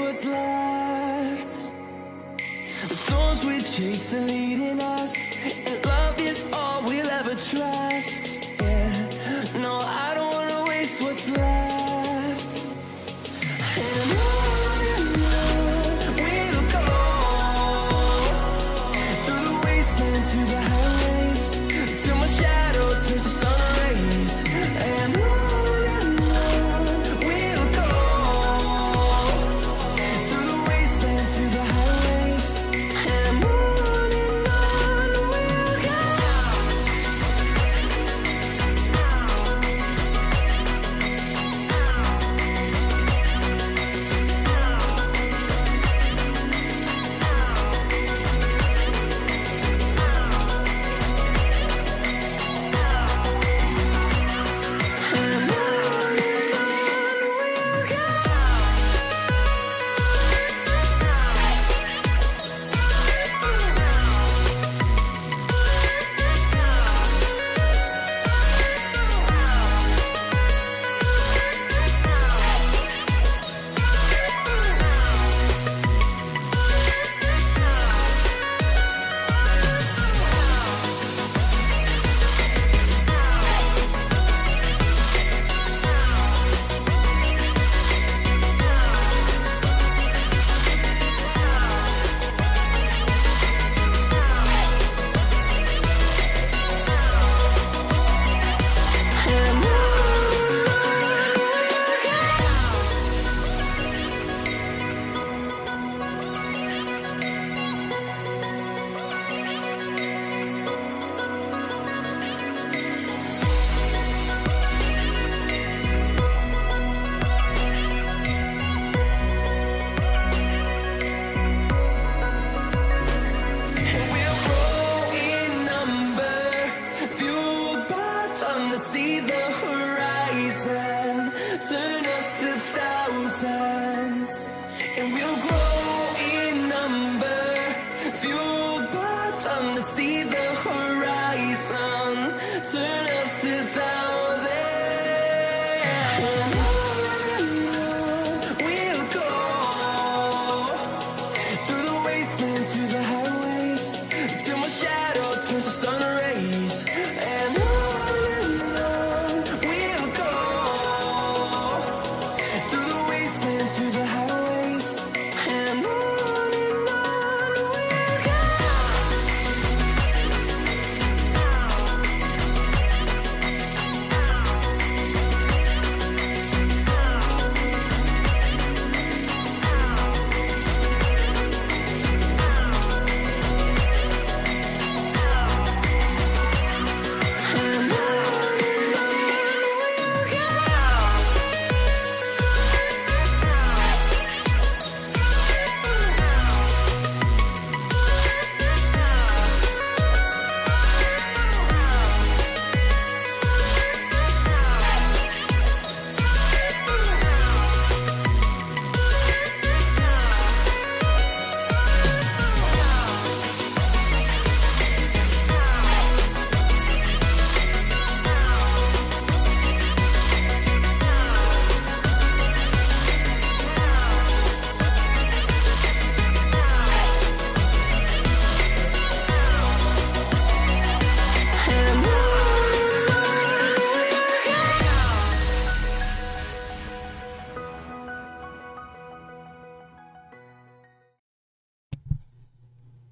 what's left. The storms we chase are leading us, and love is all we'll ever trust. Yeah, no, I don't wanna waste what's left. And on we'll go, through the wastelands, through the highways, till my shadow turns to sun rays. And on we'll go, through the wastelands, through the highways, and on we'll go. See the horizon, turn us to thousands, and we'll grow in number, fueled by thunder. See the horizon, turn us to thousands, and on we'll go, through the wastelands, through the highways, till my shadow turns to sun rays. And we'll go, through the wastelands, through the highways, and on we'll go.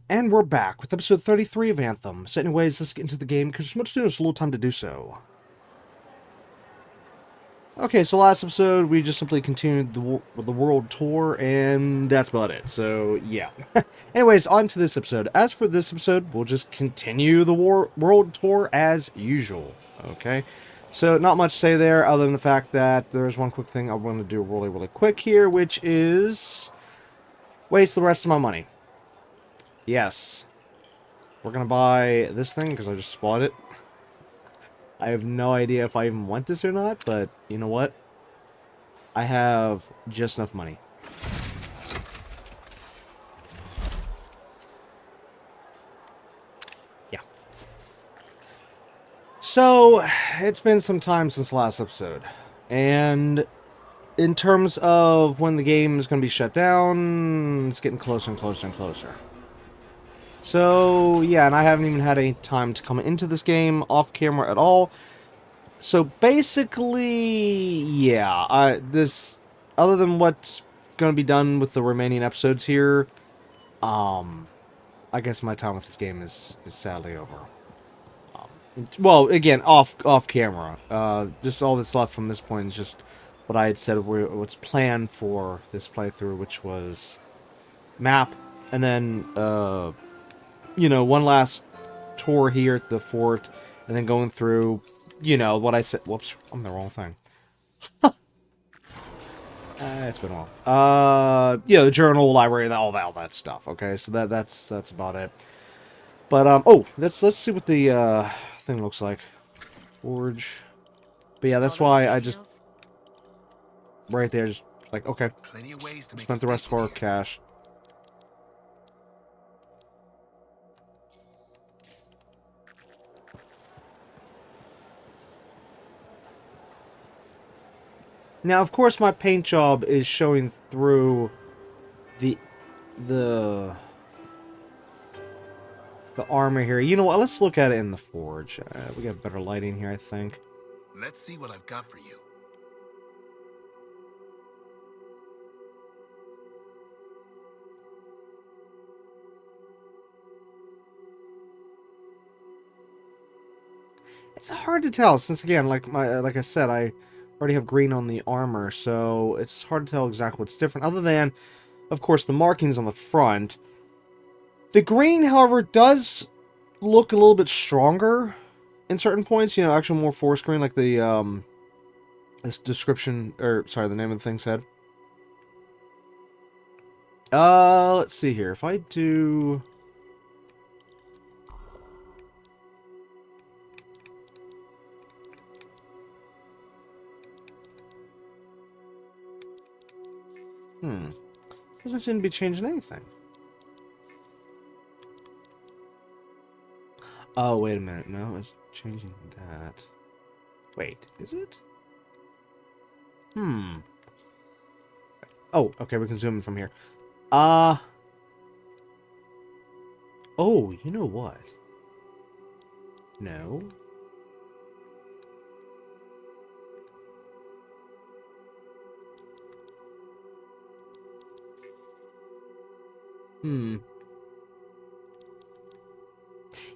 And we're back with episode 33 of Anthem. So anyways, let's get into the game, because there's much to do, there's a little time to do so. Okay, so last episode, we just simply continued with the world tour, and that's about it. So, yeah. Anyways, on to this episode. As for this episode, we'll just continue the world tour as usual. Okay? So, not much to say there, other than the fact that there's one quick thing I want to do really, really quick here, which is waste the rest of my money. Yes. We're going to buy this thing, because I just spotted it. I have no idea if I even want this or not, but you know what? I have just enough money. Yeah. So, it's been some time since the last episode. And in terms of when the game is going to be shut down, it's getting closer and closer and closer. So, yeah, and I haven't even had any time to come into this game off camera at all. So, basically, yeah, this, other than what's going to be done with the remaining episodes here, I guess my time with this game is sadly over. Well, again, off camera. Just all that's left from this point is just what I had said what's planned for this playthrough, which was map, and then, you know, one last tour here at the fort, and then going through, you know, what I said. Whoops, I'm the wrong thing. It's been a while. You know, the journal, library, all that stuff. Okay, so that's about it. But oh, let's see what the thing looks like. Forge. But yeah, that's why I just right there, just like okay, spent the rest of our cash. Now, of course, my paint job is showing through the armor here. You know what? Let's look at it in the forge. We got better lighting here, I think. Let's see what I've got for you. It's hard to tell since, again, like I said, I already have green on the armor, so it's hard to tell exactly what's different. Other than, of course, the markings on the front. The green, however, does look a little bit stronger in certain points. You know, actually more forest green, like the this description, or sorry, the name of the thing said. Let's see here. If I do. Doesn't seem to be changing anything. Oh, wait a minute. No, it's changing that. Wait, is it? Oh, okay, we can zoom in from here. Oh, you know what? No.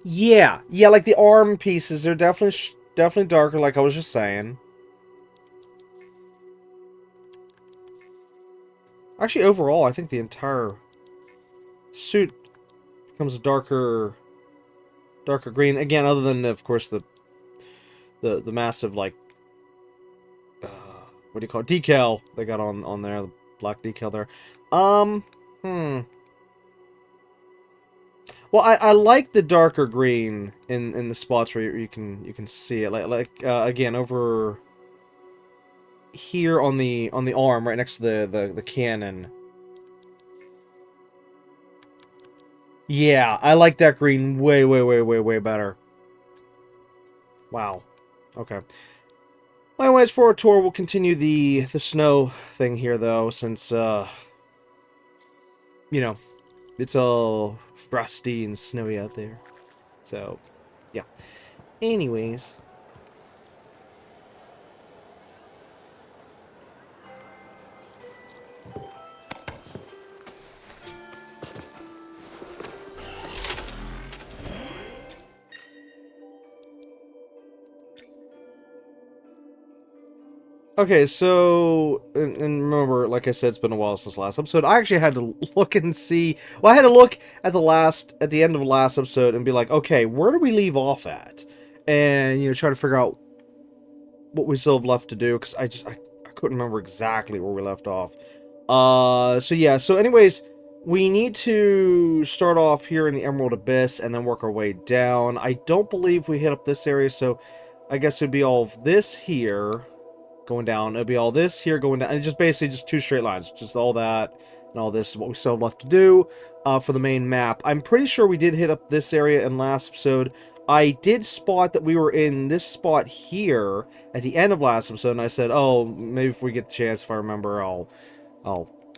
Yeah, like the arm pieces, they're definitely darker, like I was just saying. Actually, overall, I think the entire suit becomes a darker green. Again, other than, of course, the massive, like, what do you call it? Decal they got on there, the black decal there. Well, I like the darker green in the spots where you can see it, like again over here on the arm, right next to the cannon. Yeah, I like that green way better. Wow. Okay. Anyways, for our tour, we'll continue the snow thing here, though, since you know, it's all frosty and snowy out there. So, yeah. Anyways. Okay, so, and remember, like I said, it's been a while since the last episode. I actually had to look and see, well, I had to look at the end of the last episode and be like, okay, where do we leave off at? And, you know, try to figure out what we still have left to do, because I couldn't remember exactly where we left off. So yeah, so anyways, we need to start off here in the Emerald Abyss and then work our way down. I don't believe we hit up this area, so I guess it'd be all of this here going down. It'll be all this here going down. And it's just basically just two straight lines. Just all that and all this is what we still have left to do for the main map. I'm pretty sure we did hit up this area in last episode. I did spot that we were in this spot here at the end of last episode, and I said, oh, maybe if we get the chance, if I remember, I'll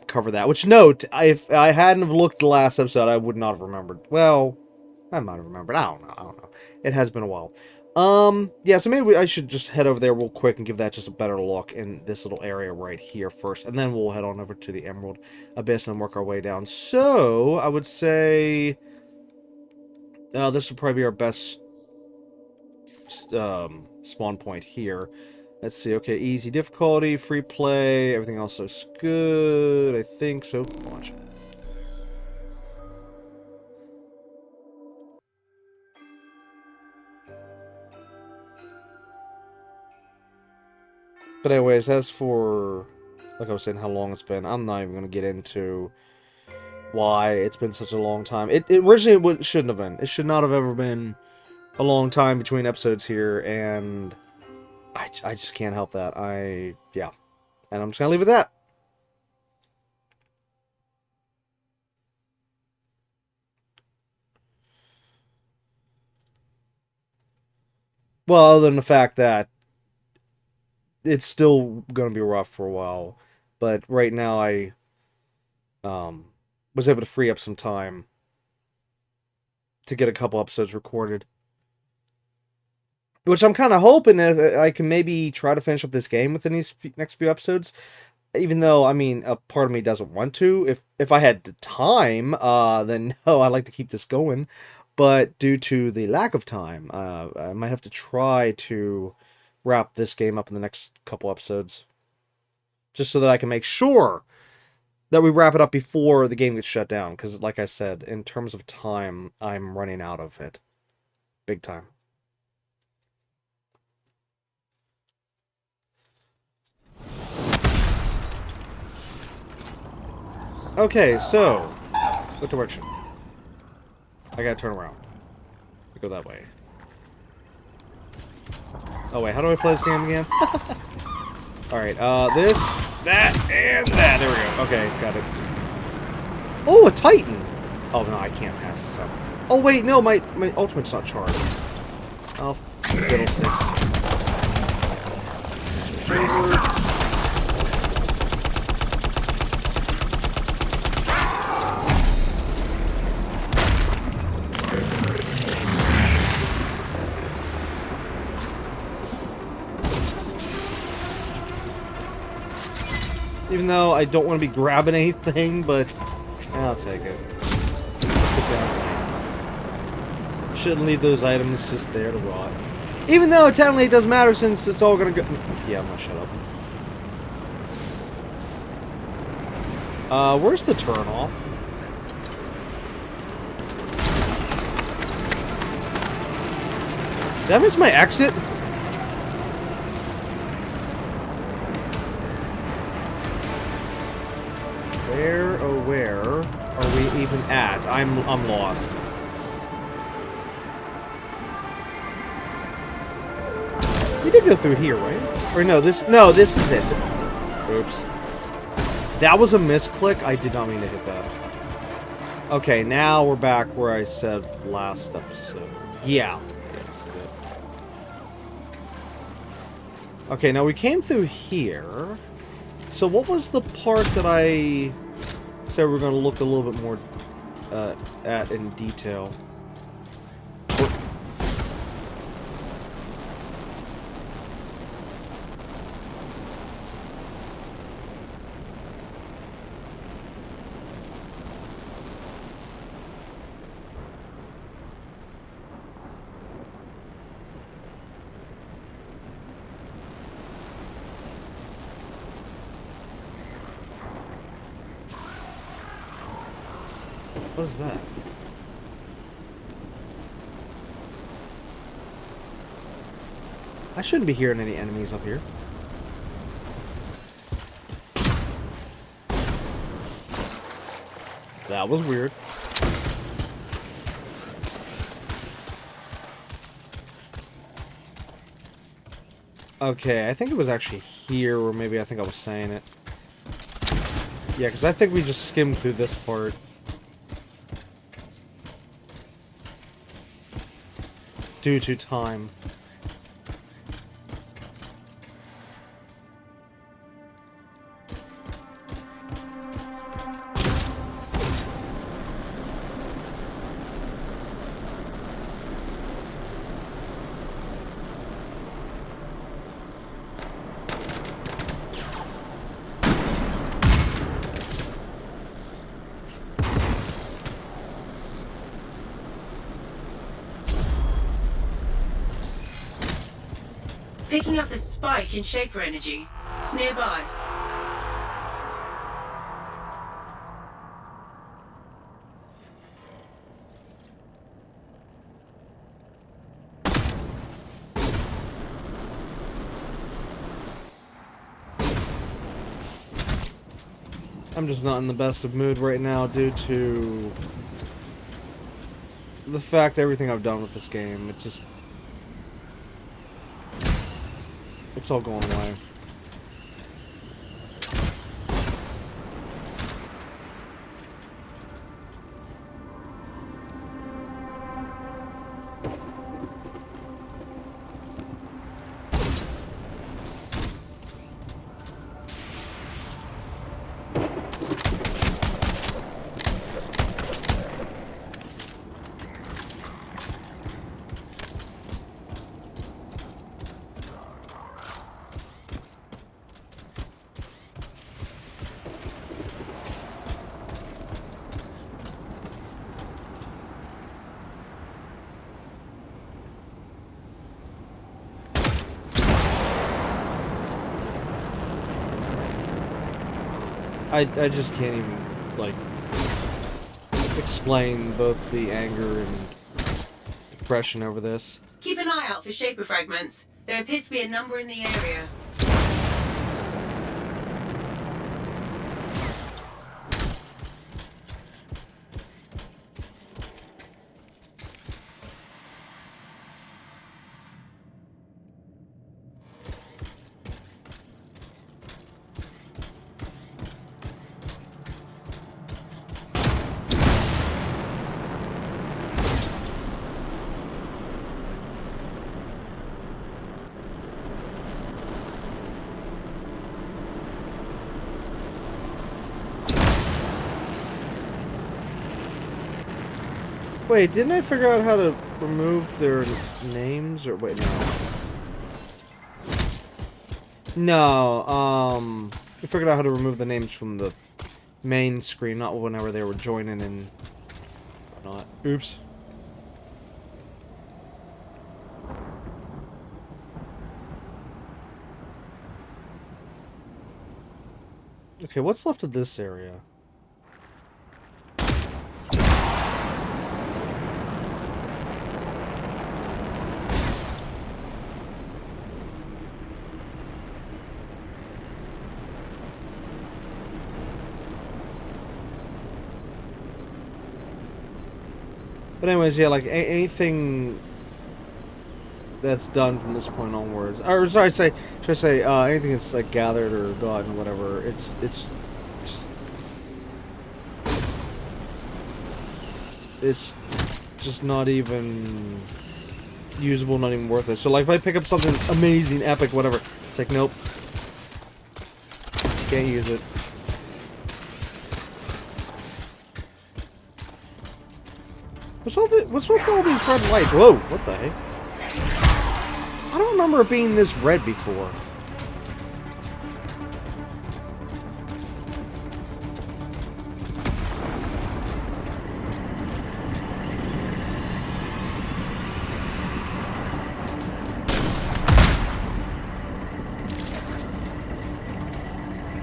cover that. Which, note, if I hadn't have looked at the last episode, I would not have remembered. Well, I might have remembered. I don't know. It has been a while. Yeah, so maybe I should just head over there real quick and give that just a better look in this little area right here first. And then we'll head on over to the Emerald Abyss and work our way down. So, I would say... this would probably be our best spawn point here. Let's see. Okay, easy difficulty, free play, everything else looks good. I think so. Watch. But anyways, as for, like I was saying, how long it's been, I'm not even going to get into why it's been such a long time. It originally shouldn't have been. It should not have ever been a long time between episodes here, and I just can't help that. Yeah. And I'm just going to leave it at that. Well, other than the fact that it's still going to be rough for a while. But right now I was able to free up some time to get a couple episodes recorded. Which I'm kind of hoping that I can maybe try to finish up this game within these next few episodes. Even though, I mean, a part of me doesn't want to. If I had the time, then no, I'd like to keep this going. But due to the lack of time, I might have to try to wrap this game up in the next couple episodes. Just so that I can make sure that we wrap it up before the game gets shut down. Because, like I said, in terms of time, I'm running out of it. Big time. Okay, so, what direction? I gotta turn around. Go that way. Oh wait, how do I play this game again? Alright, this, that, and that. There we go. Okay, got it. Oh, a Titan! Oh no, I can't pass this up. Oh wait, no, my ultimate's not charged. Oh, fiddlesticks. Even though I don't want to be grabbing anything, but I'll take it. Shouldn't leave those items just there to rot. Even though technically it doesn't matter since it's all gonna go. Yeah, I'm gonna shut up. Where's the turn off? Did I miss my exit? Where are we even at? I'm lost. We did go through here, right? Or no, this is it. Oops. That was a misclick. I did not mean to hit that. Okay, now we're back where I said last episode. Yeah. This is it. Okay, now we came through here. So what was the part that I said we're going to look a little bit more at in detail? What is that? I shouldn't be hearing any enemies up here. That was weird. Okay, I think it was actually here, or maybe I think I was saying it. Yeah, because I think we just skimmed through this part. Due to time. Picking up the spike in Shaper energy. It's nearby. I'm just not in the best of mood right now due to the fact everything I've done with this game. It's all going away. I just can't even, like, explain both the anger and depression over this. Keep an eye out for Shaper fragments. There appears to be a number in the area. Wait, didn't I figure out how to remove their names? Or wait, no. No, I figured out how to remove the names from the main screen, not whenever they were joining and whatnot. Oops. Okay, what's left of this area? But anyways, yeah, like anything that's done from this point onwards, or should I say anything that's like gathered or gotten or whatever, it's just not even usable, not even worth it. So like if I pick up something amazing, epic, whatever, it's like nope, can't use it. What's with all these red lights? Whoa, what the heck? I don't remember it being this red before.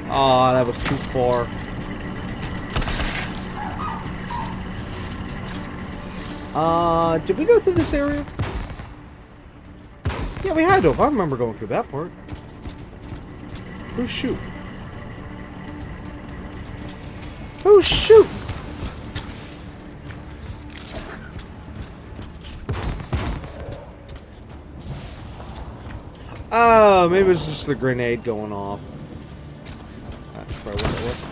Ah, that was too far. Did we go through this area? Yeah, we had to. I remember going through that part. Who's shooting? Who's shooting? Oh, maybe it was just the grenade going off. That's probably what it was.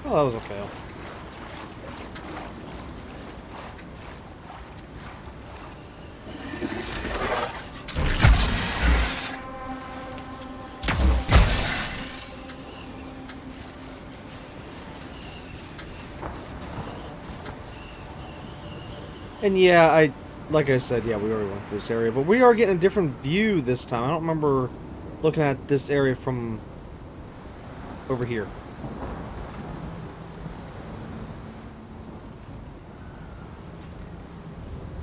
Oh, that was a fail. And yeah, like I said, yeah, we already went through this area, but we are getting a different view this time. I don't remember looking at this area from over here.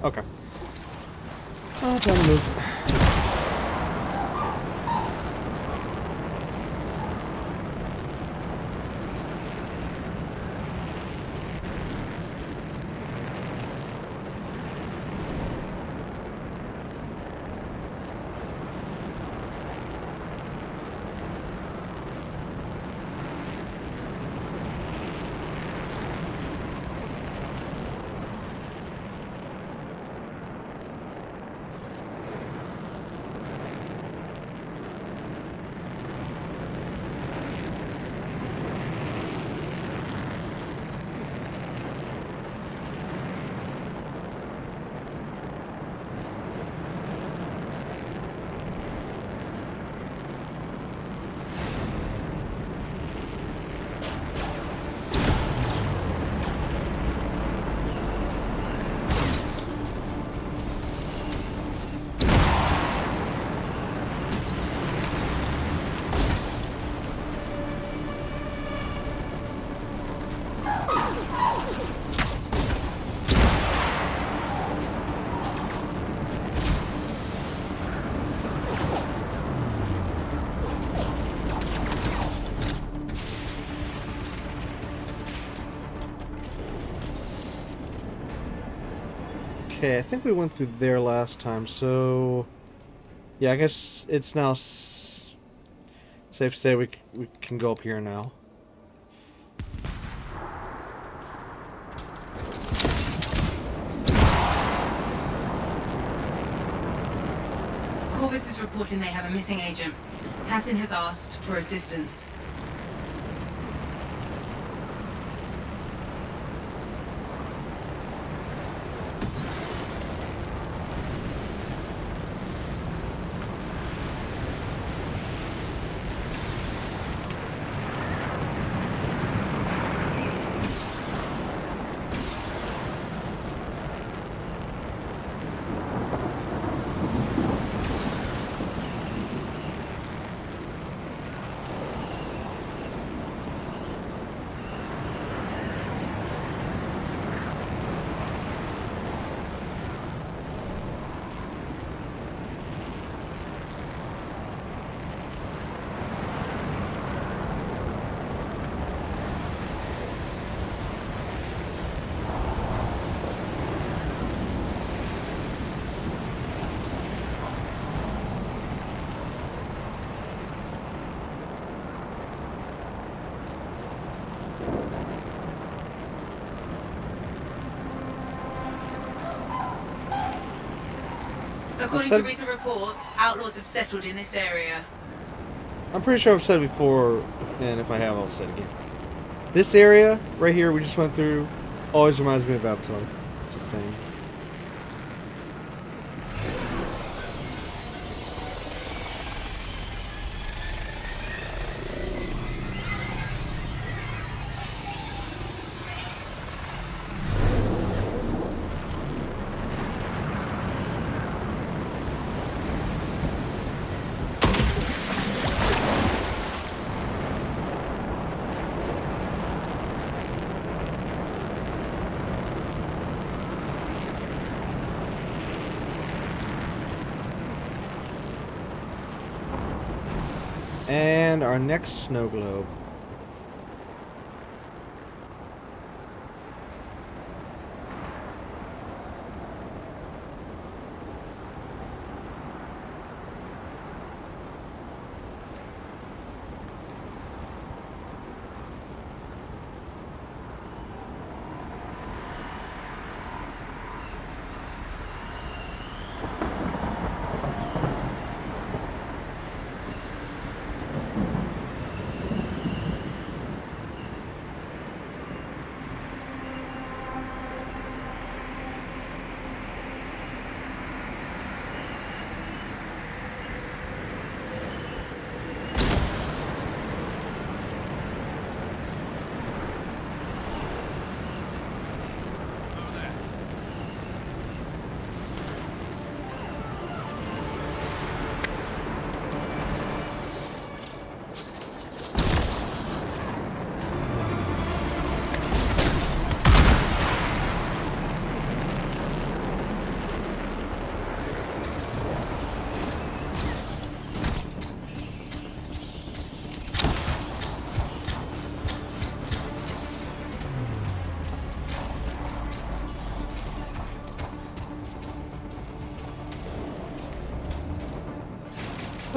Okay. Time to move. Okay, I think we went through there last time, so yeah, I guess it's now safe to say we can go up here now. Corvus is reporting they have a missing agent. Tassin has asked for assistance. According to recent reports, outlaws have settled in this area. I'm pretty sure I've said it before, and if I have, I'll say it again. This area, right here, we just went through, always reminds me of Avatar. Just saying. And our next snow globe.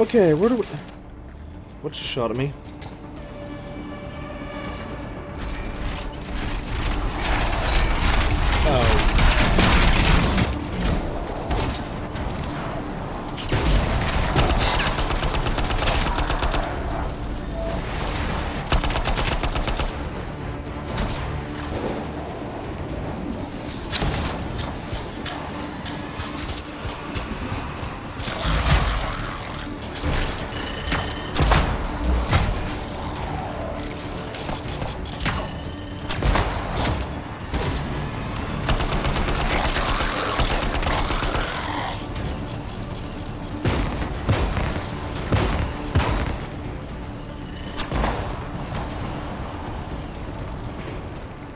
Okay, where do we... What just shot at me? Oh.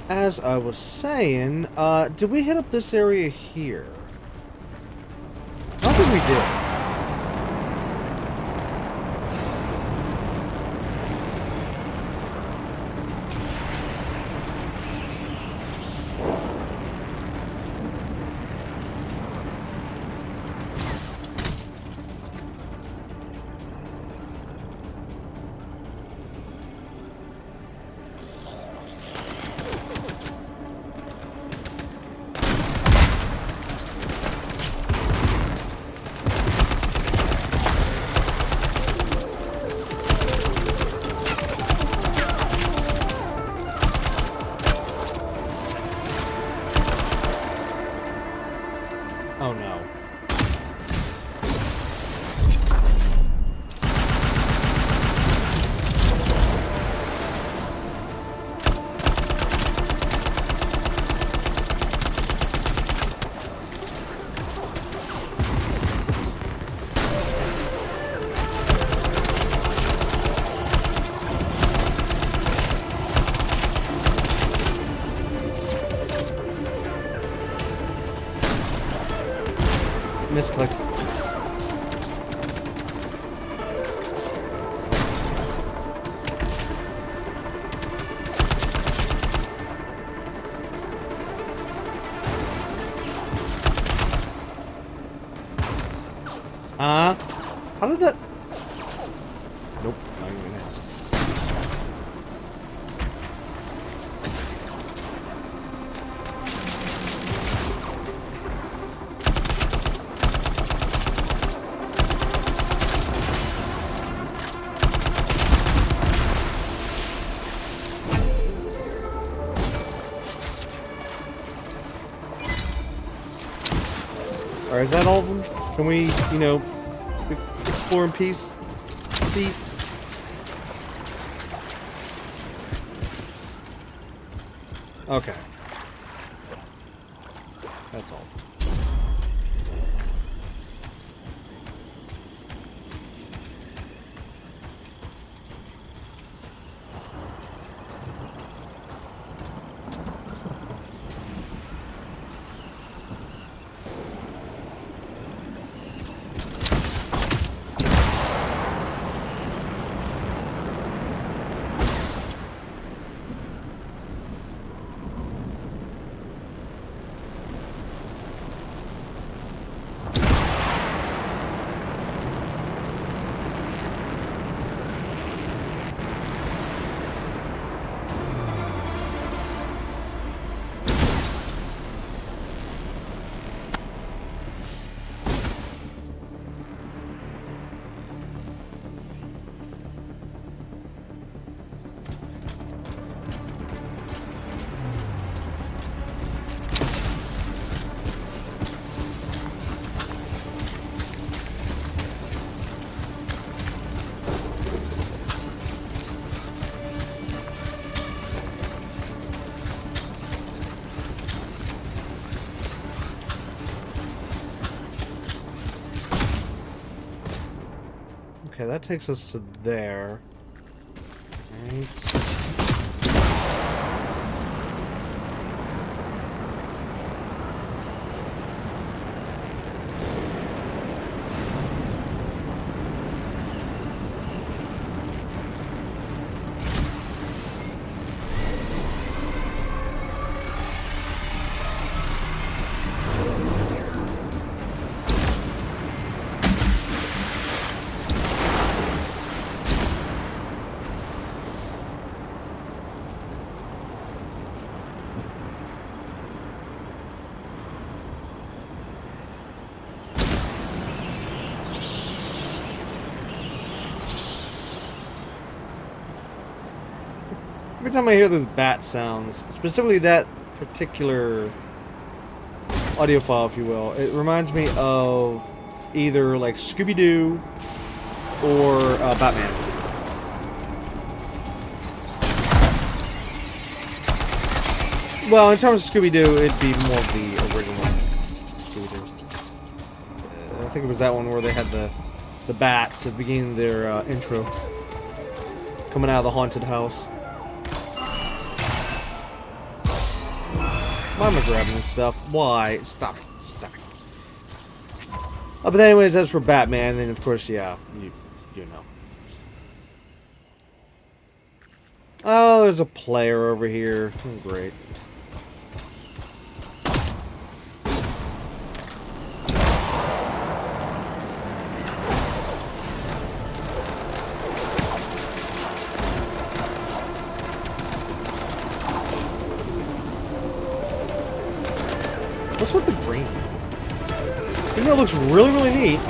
As I was saying, did we hit up this area here? I don't think we did. Oh no. Misclick. How did that... Nope, not even gonna ask. Alright, is that all of them? Can we, you know, explore in peace? Peace? Okay. That's all. Okay, that takes us to there. Right. Every time I hear the bat sounds, specifically that particular audio file, if you will, it reminds me of either like Scooby-Doo or Batman. Well, in terms of Scooby-Doo, it'd be more of the original Scooby-Doo. I think it was that one where they had the bats at the beginning of their intro, coming out of the haunted house. Why am I grabbing this stuff? Why? Stop it. Stop it. But anyways, that's for Batman, and of course, yeah, you know. Oh, there's a player over here. Oh, great. What's with the green? I think that looks really, really neat.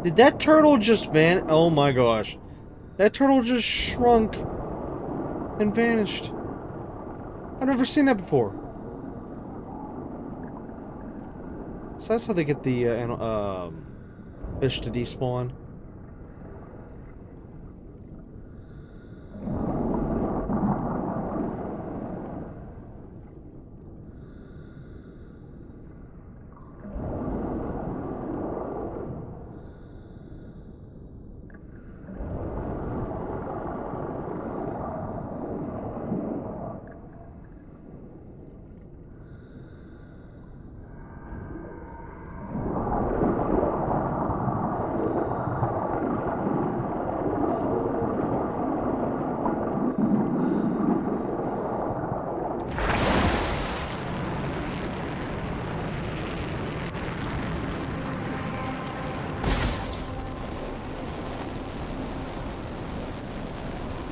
Did that turtle just Oh my gosh. That turtle just shrunk and vanished. I've never seen that before. So that's how they get the fish to despawn.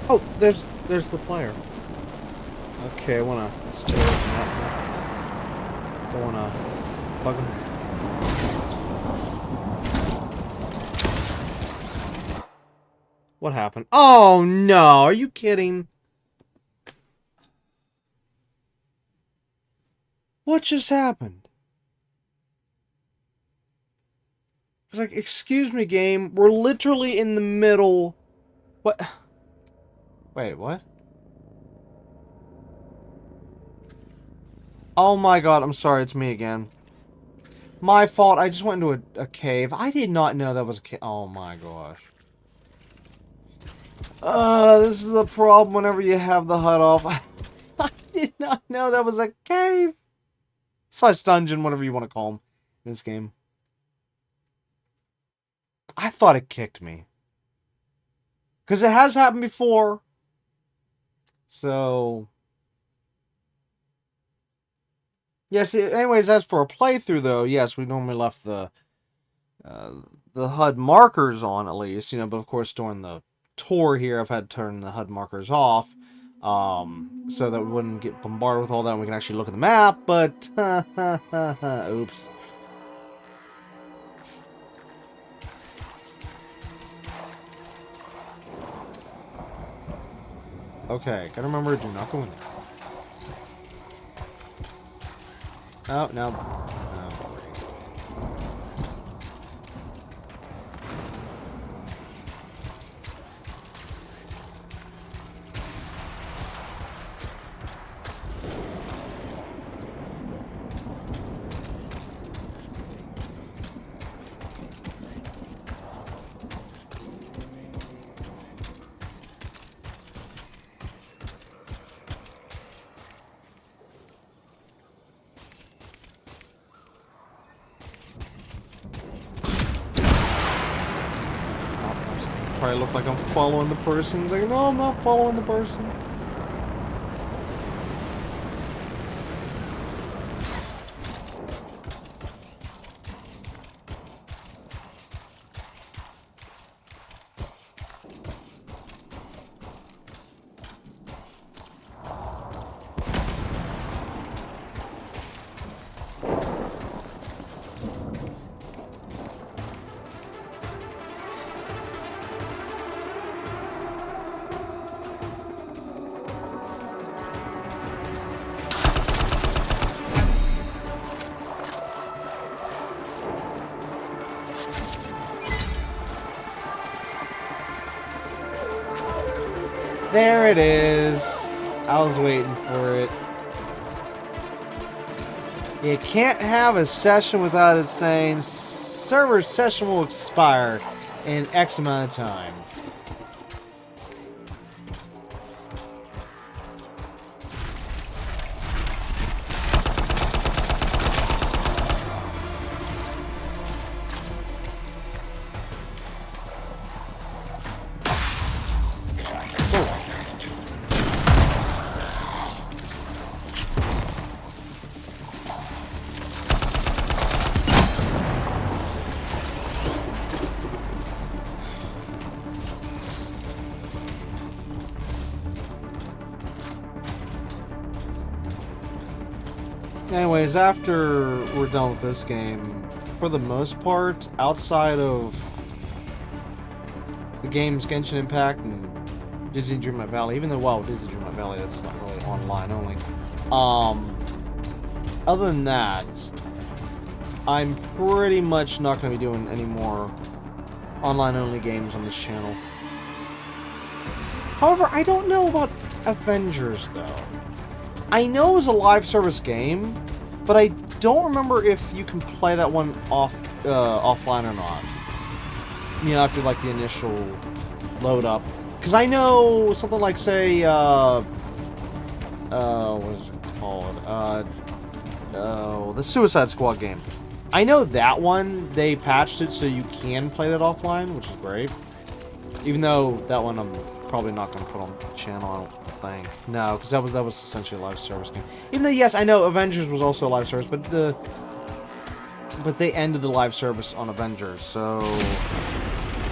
Oh, there's the player. Okay, I wanna stay away from that. Don't wanna bug him. What happened? Oh no, are you kidding? What just happened? It's like, excuse me, game. We're literally in the middle. What? Wait, what? Oh my god, I'm sorry, it's me again. My fault, I just went into a cave. I did not know that was a cave. Oh my gosh. This is the problem whenever you have the HUD off. I did not know that was a cave. Slash dungeon, whatever you want to call them in this game. I thought it kicked me. Because it has happened before. So, yes. Anyways, as for a playthrough, though, yes, we normally left the the HUD markers on, at least, you know, but of course during the tour here, I've had to turn the HUD markers off, so that we wouldn't get bombarded with all that and we can actually look at the map, but, oops. Okay, gotta remember, do not go in there. Oh, no. Oh, great. Probably look like I'm following the person. He's like, no, I'm not following the person. There it is. I was waiting for it. You can't have a session without it saying server session will expire in X amount of time. Anyways, after we're done with this game, for the most part, outside of the games Genshin Impact and Disney Dreamlight Valley, even though, well, Disney Dreamlight Valley, that's not really online only. Other than that, I'm pretty much not going to be doing any more online-only games on this channel. However, I don't know about Avengers, though. I know it was a live service game, but I don't remember if you can play that one offline or not. You know, after like the initial load up. Because I know something like, say, what is it called? The Suicide Squad game. I know that one, they patched it so you can play that offline, which is great. Even though that one I'm probably not going to put on the channel, I don't think. No, because that was essentially a live service game. Even though, yes, I know Avengers was also a live service, but they ended the live service on Avengers, so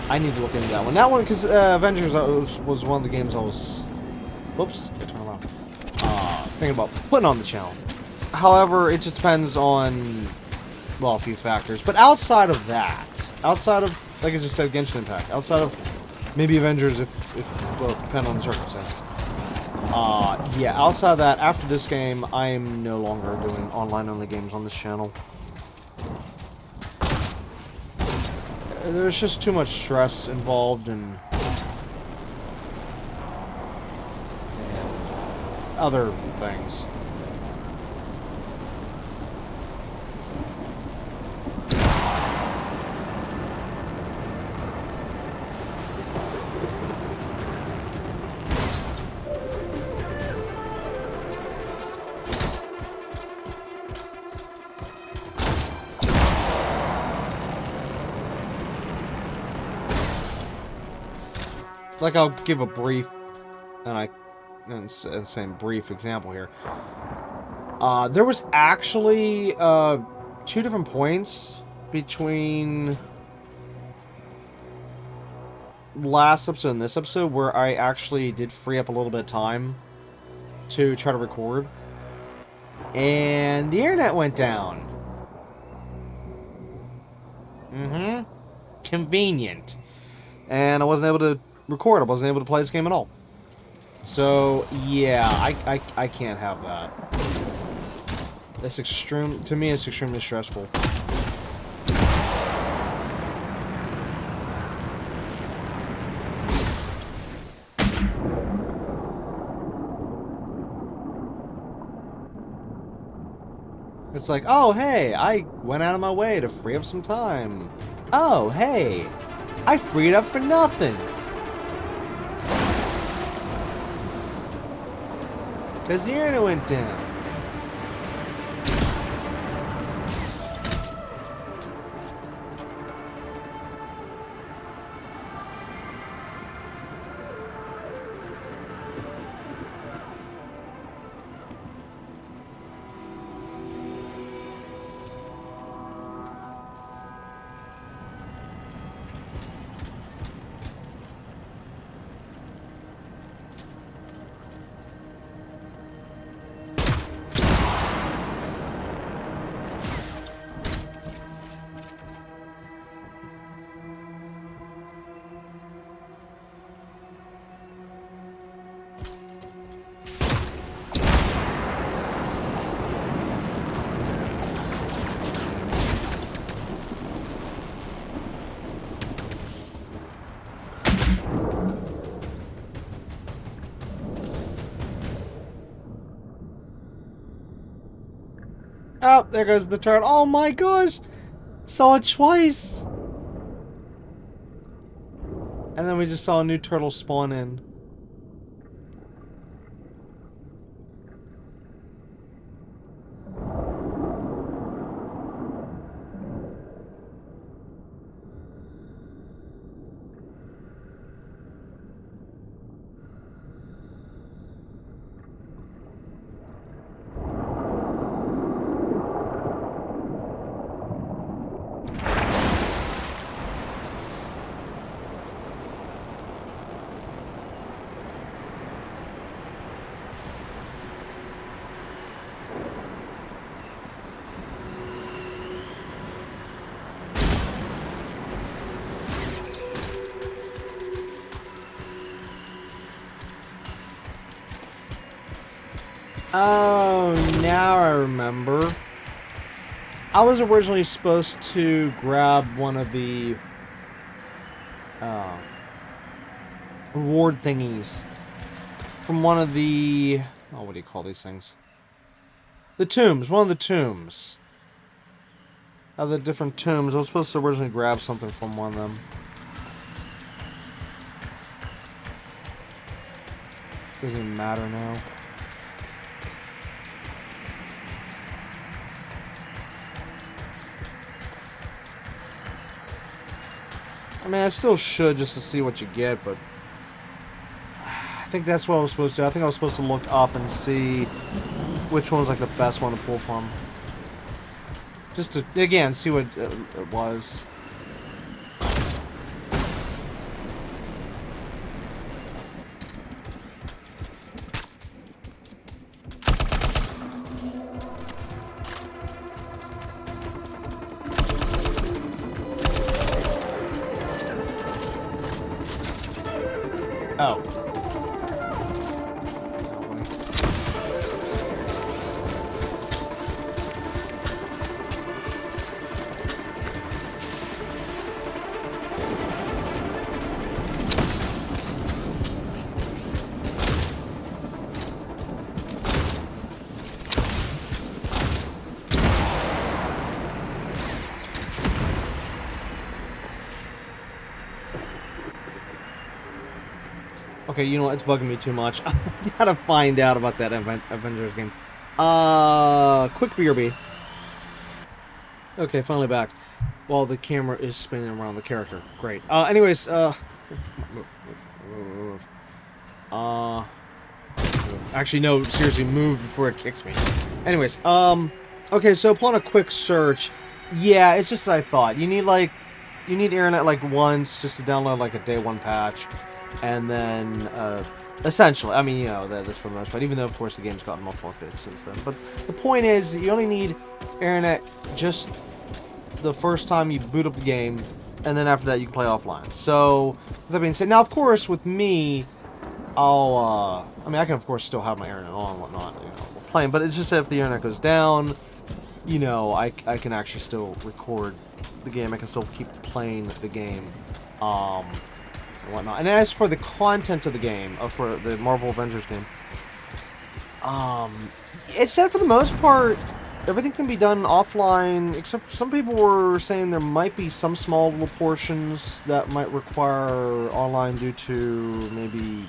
I need to look into that one. That one, because Avengers was one of the games I was, whoops, I turned around, thinking about putting on the channel. However, it just depends on, well, a few factors. But outside of that, outside of, like I just said, Genshin Impact, outside of maybe Avengers, well, depending on the circumstances. Yeah, outside of that, after this game, I am no longer doing online-only games on this channel. There's just too much stress involved and other things. Like, I'll give a brief, same brief example here. There was actually, 2 different points between last episode and this episode where I actually did free up a little bit of time to try to record. And the internet went down. Convenient. And I wasn't able to record. I wasn't able to play this game at all. So, yeah, I can't have that. That's to me, it's extremely stressful. It's like, oh, hey, I went out of my way to free up some time. Oh, hey, I freed up for nothing. Because the internet went down. Oh, there goes the turtle. Oh my gosh! Saw it twice! And then we just saw a new turtle spawn in. Oh, now I remember. I was originally supposed to grab one of the reward thingies from one of the... oh, what do you call these things? The tombs. One of the tombs. Of the different tombs. I was supposed to originally grab something from one of them. Doesn't even matter now. I mean, I still should just to see what you get, but I think that's what I was supposed to do. I think I was supposed to look up and see which one was like the best one to pull from. Just to, again, see what it was. Oh. Okay, you know what? It's bugging me too much. I gotta find out about that Avengers game. Quick BRB. Okay, finally back. While the camera is spinning around the character. Great. Anyways, move. Actually, no, seriously, move before it kicks me. Anyways, okay, so upon a quick search, yeah, it's just as I thought. You need, like, you need internet like once just to download like a day one patch, and then essentially, I mean, you know, that's for the most part. Even though of course the game's gotten multiple updates since then, but the point is you only need internet just the first time you boot up the game, and then after that you can play offline. So with that being said, now of course with me, I mean, I can of course still have my internet on and whatnot, you know, while playing, but it's just that if the internet goes down, you know, I can actually still record the game. I can still keep playing the game, and whatnot. And as for the content of the game, for the Marvel Avengers game, it said for the most part, everything can be done offline, except some people were saying there might be some small little portions that might require online due to maybe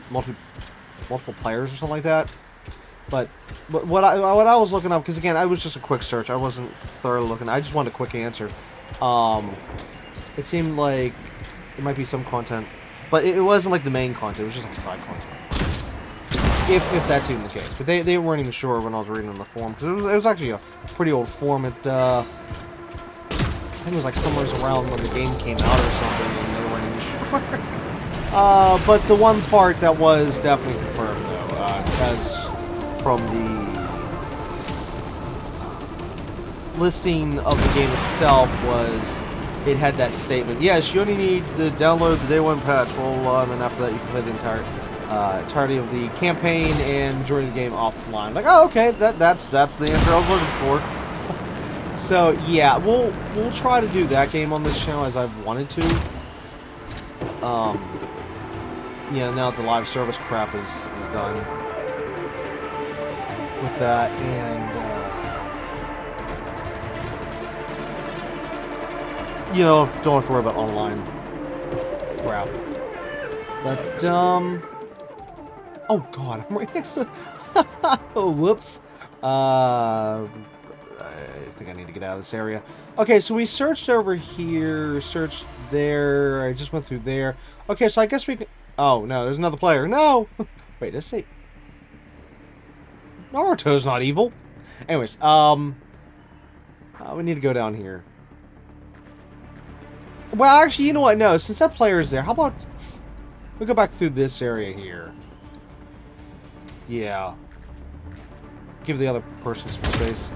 multiple players or something like that. But what I was looking up, because again, I was just a quick search. I wasn't thoroughly looking. I just wanted a quick answer. It seemed like there might be some content, but it wasn't like the main content. It was just like side content. If that's even the case. But they weren't even sure when I was reading on the forum, because it was actually a pretty old forum. I think it was like somewhere around when the game came out or something, and they weren't even sure. But the one part that was definitely confirmed, though, because from the listing of the game itself was, it had that statement, yes, you only need to download the day one patch, blah, blah, blah, and then after that you can play the entirety of the campaign and majority of the game offline. Like, oh, okay, that's the answer I was looking for. So yeah, we'll try to do that game on this channel as I've wanted to. Yeah, now that the live service crap is done with that, and you know, don't have to worry about online crap. But oh god, I'm right next to oh, whoops. I think I need to get out of this area. Okay, so we searched over here, searched there, I just went through there. Okay, so I guess we can... Oh, no, there's another player. No! Wait, let's see. Naruto's not evil. Anyways, we need to go down here. Well, actually, you know what? No, since that player's there, how about we go back through this area here? Yeah. Give the other person some space.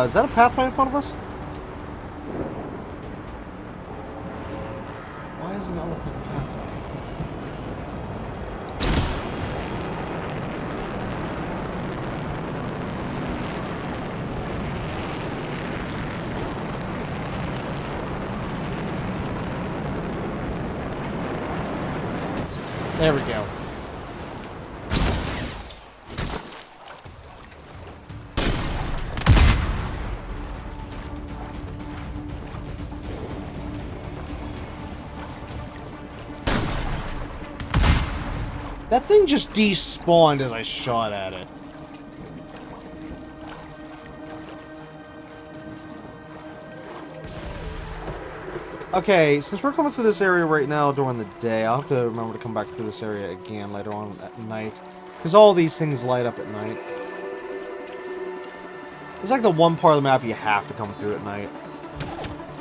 Is that a pathway in front of us? Why is it not looking like a pathway? There we go. That thing just despawned as I shot at it. Okay, since we're coming through this area right now during the day, I'll have to remember to come back through this area again later on at night. Because all these things light up at night. It's like the one part of the map you have to come through at night.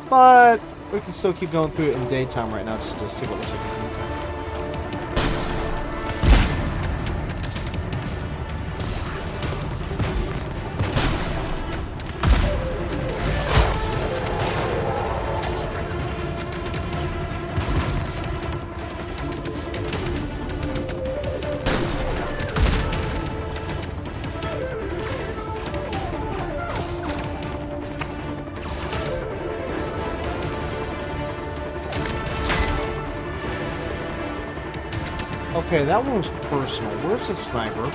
But we can still keep going through it in daytime right now just to see what looks like in the daytime. Okay, that one was personal. Where's the sniper?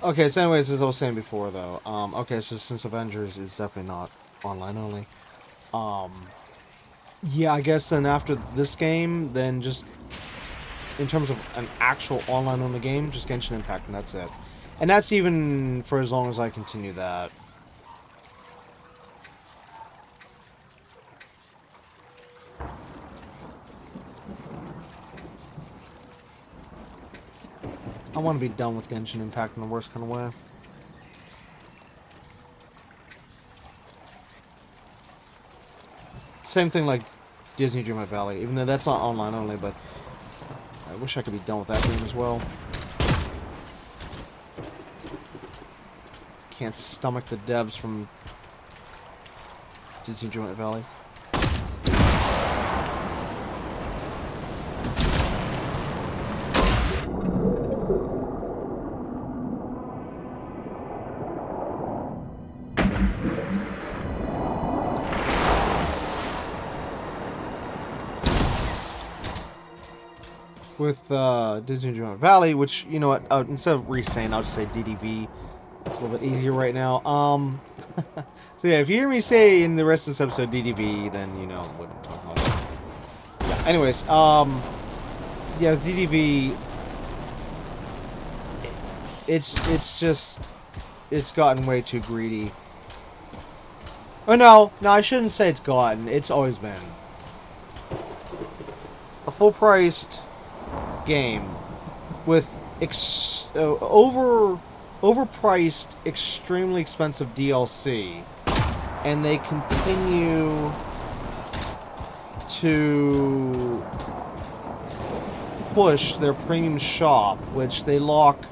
Okay, so anyways, as I was saying before, though, okay, so since Avengers is definitely not online only, yeah, I guess then after this game, then just, in terms of an actual online only game, just Genshin Impact, and that's it. And that's even for as long as I continue that. I want to be done with Genshin Impact in the worst kind of way. Same thing like Disney Dreamlight Valley, even though that's not online only, but I wish I could be done with that game as well. Can't stomach the devs from Disney Dreamlight Valley. With Disney Dreamlight Valley, which, you know what, instead of re-saying, I'll just say DDV. It's a little bit easier right now. So yeah, if you hear me say in the rest of this episode DDV, then you know what I'm talking about. Yeah, anyways, yeah, DDV, it's gotten way too greedy. Oh no, I shouldn't say it's gotten, it's always been. A full-priced game with overpriced, extremely expensive DLC, and they continue to push their premium shop, which they lock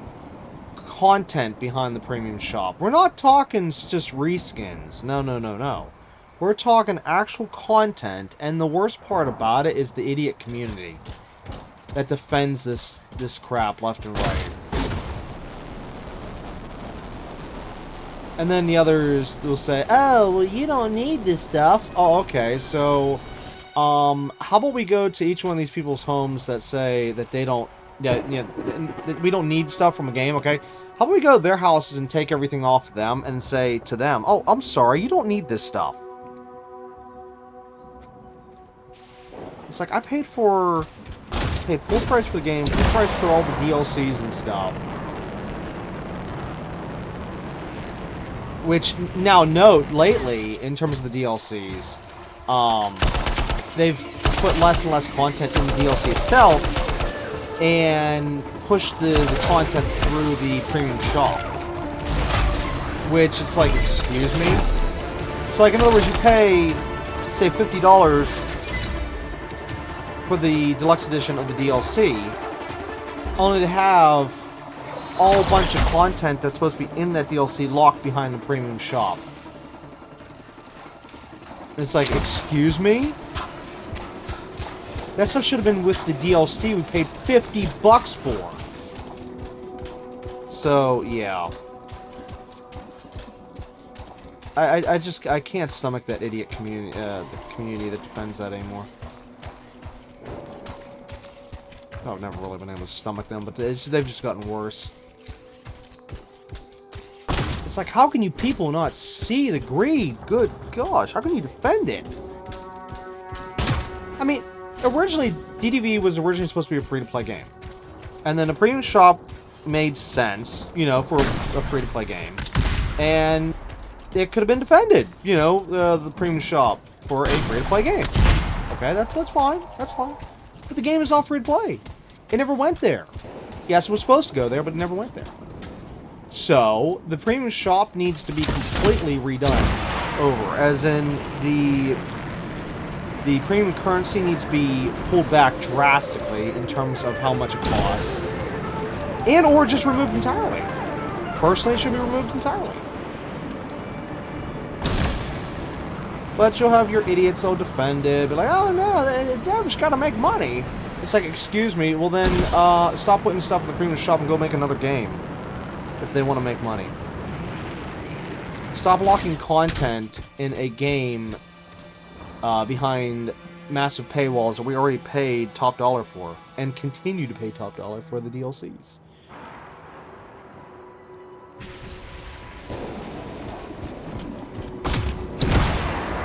content behind the premium shop. We're not talking just reskins. No. We're talking actual content, and the worst part about it is the idiot community that defends this crap left and right. And then the others will say, oh, well, you don't need this stuff. Oh, okay, so, how about we go to each one of these people's homes that say that they don't, that we don't need stuff from a game, okay? How about we go to their houses and take everything off them and say to them, oh, I'm sorry, you don't need this stuff. It's like, I paid full price for the game, full price for all the DLCs and stuff. Which, now note, lately, in terms of the DLCs, they've put less and less content in the DLC itself, and pushed the content through the premium shop. Which, it's like, excuse me? So, like, in other words, you pay, say, $50 for the deluxe edition of the DLC, only to have all a bunch of content that's supposed to be in that DLC locked behind the premium shop. And it's like, excuse me? That stuff should have been with the DLC we paid $50 for. So, yeah. I can't stomach that idiot community, the community that defends that anymore. I've never really been able to stomach them, but they've just gotten worse. It's like, how can you people not see the greed? Good gosh, how can you defend it? I mean, originally, DDV was originally supposed to be a free-to-play game. And then the premium shop made sense, you know, for a free-to-play game. And it could have been defended, you know, the premium shop for a free-to-play game. Okay, that's fine. That's fine. But the game is not free-to-play. It never went there. Yes, it was supposed to go there, but it never went there. So, the premium shop needs to be completely redone over. As in, the premium currency needs to be pulled back drastically in terms of how much it costs. And or just removed entirely. Personally, it should be removed entirely. But you'll have your idiots that'll defend it, be like, oh no, they've just gotta make money. It's like, excuse me, well then, stop putting stuff in the premium shop and go make another game. If they want to make money. Stop locking content in a game behind massive paywalls that we already paid top dollar for. And continue to pay top dollar for the DLCs.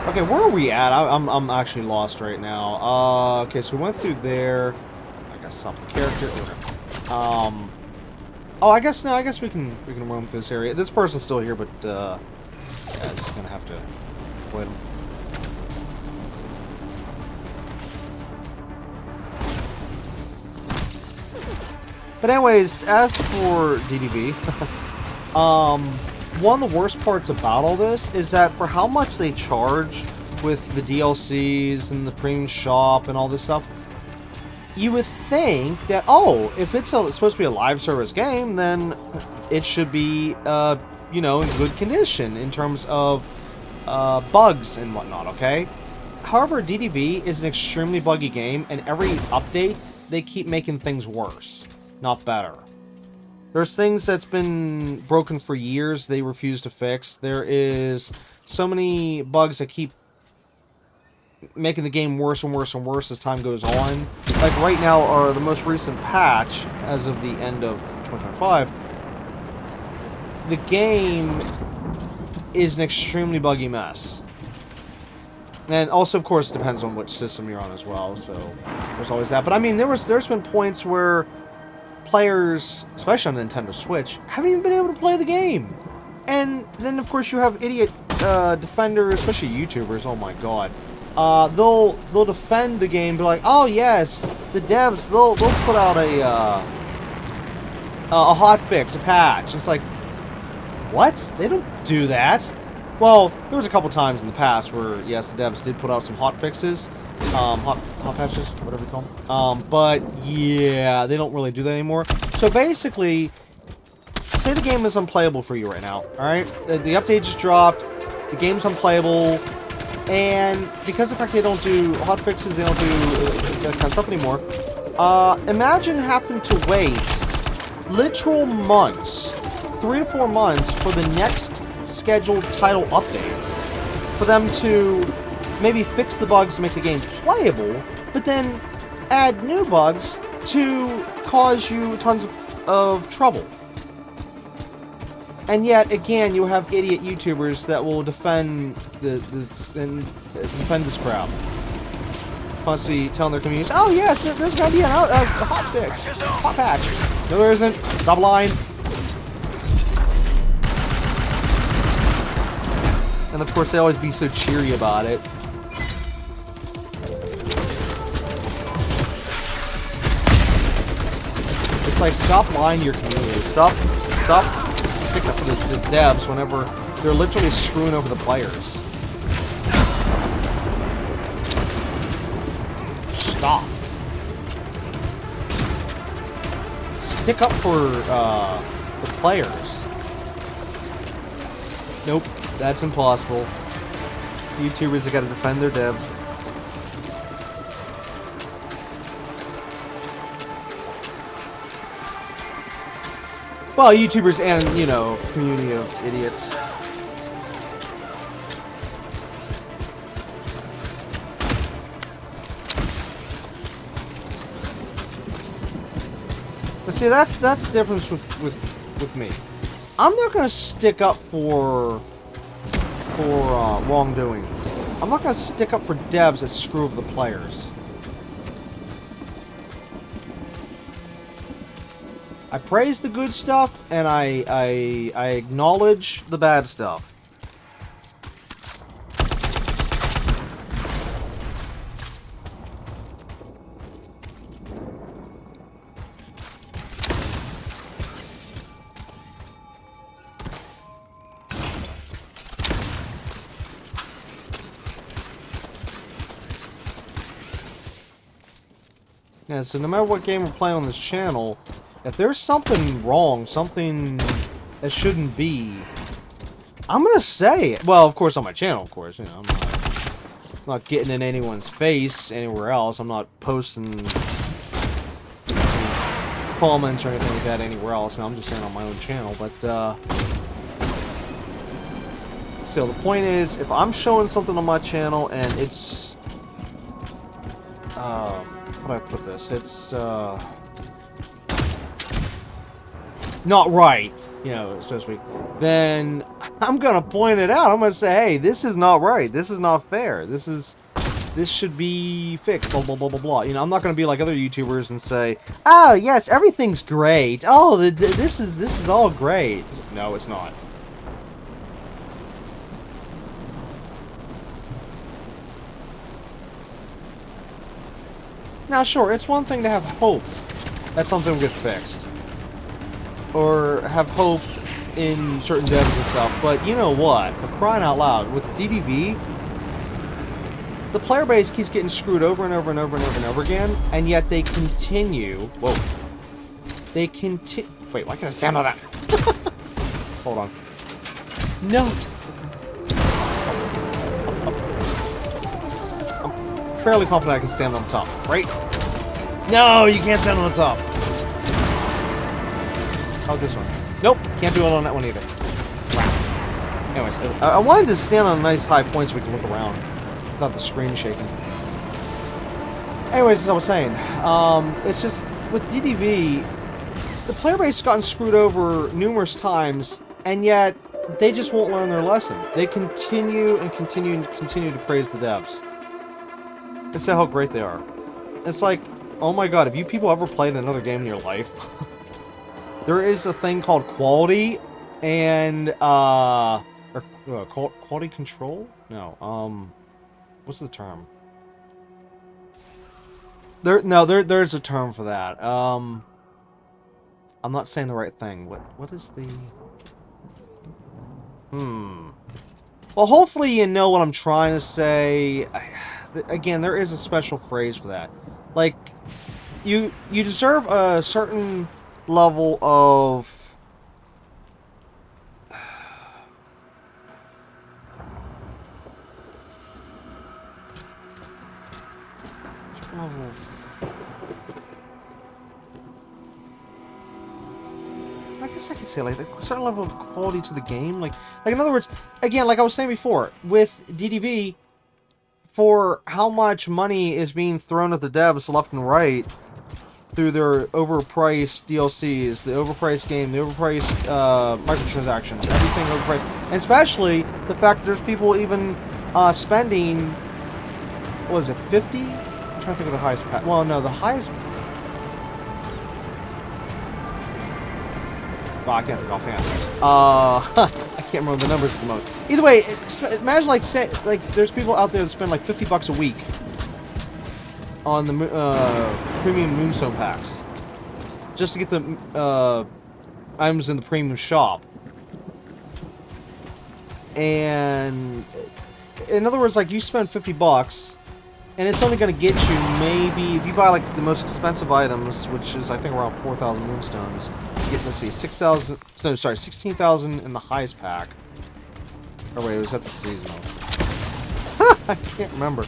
Okay, where are we at? I'm actually lost right now. Okay, so we went through there. I gotta stop the character. Oh, I guess we can roam through this area. This person's still here, but yeah, just gonna have to avoid him. But anyways, as for DDV, one of the worst parts about all this is that for how much they charge with the DLCs and the premium shop and all this stuff, you would think that, oh, if it's supposed to be a live service game, then it should be, you know, in good condition in terms of bugs and whatnot, okay? However, DDV is an extremely buggy game, and every update, they keep making things worse, not better. There's things that's been broken for years they refuse to fix. There is so many bugs that keep making the game worse and worse and worse as time goes on. Like right now, the most recent patch, as of the end of 2025, the game is an extremely buggy mess. And also, of course, it depends on which system you're on as well, so there's always that. But I mean, there's been points where players, especially on Nintendo Switch, haven't even been able to play the game. And then, of course, you have idiot defenders, especially YouTubers, oh my god. They'll defend the game, be like, oh yes, the devs, they'll put out a hotfix, a patch. It's like, what? They don't do that. Well, there was a couple times in the past where, yes, the devs did put out some hotfixes, hot patches, whatever you call them. But yeah, they don't really do that anymore. So basically, say the game is unplayable for you right now, alright? The update just dropped, the game's unplayable, and because of the fact they don't do hotfixes, they don't do that kind of stuff anymore, imagine having to wait literal months, 3 to 4 months, for the next scheduled title update, for them to maybe fix the bugs to make the game playable, but then add new bugs to cause you tons of trouble. And yet, again, you have idiot YouTubers that will defend this crowd. Constantly telling their communities, oh yes, there's gonna be a hot fix, hot patch. No, there isn't. Stop lying. And of course, they always be so cheery about it. It's like, stop lying to your community. Stop sticking up for the devs whenever they're literally screwing over the players. Stop. Stick up for the players. Nope, that's impossible. YouTubers have got to defend their devs. Well, YouTubers and, you know, community of idiots. But see, that's the difference with me. I'm not gonna stick up for wrongdoings. I'm not gonna stick up for devs that screw over the players. I praise the good stuff, and I acknowledge the bad stuff. Yeah, so no matter what game we're playing on this channel, if there's something wrong, something that shouldn't be, I'm gonna say it. Well, of course, on my channel, of course. You know, I'm not getting in anyone's face anywhere else. I'm not posting comments or anything like that anywhere else. No, I'm just saying on my own channel. But still, the point is, if I'm showing something on my channel and it's how do I put this? It's not right, you know, so to speak. Then I'm gonna point it out. I'm gonna say, hey, this is not right. This is not fair. This should be fixed. Blah blah blah blah blah. You know, I'm not gonna be like other YouTubers and say, oh yes, everything's great. Oh, this is all great. No, it's not. Now, sure, it's one thing to have hope that something will get fixed. Or have hope in certain devs and stuff, but you know what? For crying out loud, with DDV, the player base keeps getting screwed over and over and over and over and over again, and yet they continue... Whoa. They continue... Wait, why can't I stand on that? Hold on. No! Fairly confident I can stand on the top, right? No, you can't stand on the top. Oh, this one. Nope, can't do it on that one either. Wow. Anyways, I wanted to stand on a nice high point so we can look around without the screen shaking. Anyways, as I was saying, it's just, with DDV, the player base has gotten screwed over numerous times, and yet they just won't learn their lesson. They continue and continue and continue to praise the devs. And say how great they are. It's like, oh my god, have you people ever played another game in your life? There is a thing called quality and, quality control? No, what's the term? There's a term for that. I'm not saying the right thing. What is the... Well, hopefully you know what I'm trying to say. Again, there is a special phrase for that. Like, you deserve a certain level of... I guess I could say, like, a certain level of quality to the game. Like in other words, again, like I was saying before, with DDV... for how much money is being thrown at the devs left and right through their overpriced DLCs, the overpriced game, the overpriced microtransactions, everything overpriced. And especially the fact that there's people even spending, what was it, 50? I'm trying to think of the highest pack. Well, no, the highest... Oh, I can't think offhand. I can't remember the numbers at the moment. Either way, imagine like there's people out there that spend like $50 a week on the premium Moonstone packs just to get the items in the premium shop. And in other words, like you spend $50. And it's only going to get you maybe, if you buy like the most expensive items, which is I think around 4,000 moonstones, you get, let's see, 6,000, no, sorry, 16,000 in the highest pack. Or wait, was that the seasonal? I can't remember.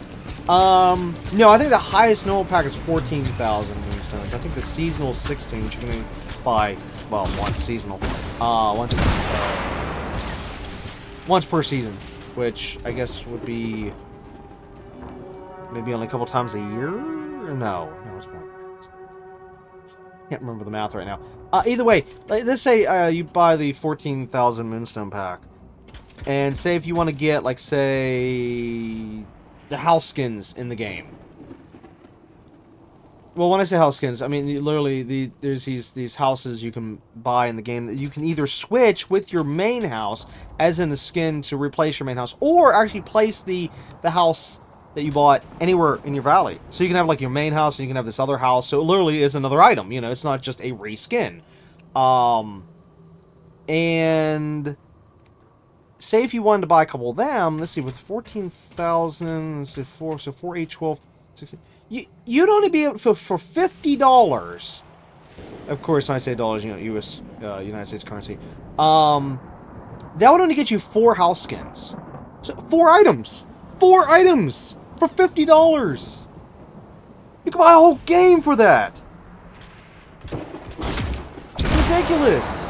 No, I think the highest normal pack is 14,000 moonstones. I think the seasonal is 16, which you can buy, well, once seasonal. Once per season, which I guess would be... maybe only a couple times a year? Or no, it's more. Can't remember the math right now. Either way, let's say you buy the 14,000 Moonstone pack. And say if you want to get, like, say, the house skins in the game. Well, when I say house skins, I mean literally there's these houses you can buy in the game that you can either switch with your main house, as in a skin to replace your main house, or actually place the house that you bought anywhere in your valley. So you can have like your main house, and you can have this other house. So it literally is another item. You know, it's not just a reskin. And say if you wanted to buy a couple of them, let's see, with 14,000, let's see, 4, 8, 12, 16. You'd only be able for $50. Of course, when I say dollars, you know, U.S. United States currency. That would only get you 4 house skins. So 4 items. 4 items for $50. You can buy a whole game for that. It's ridiculous.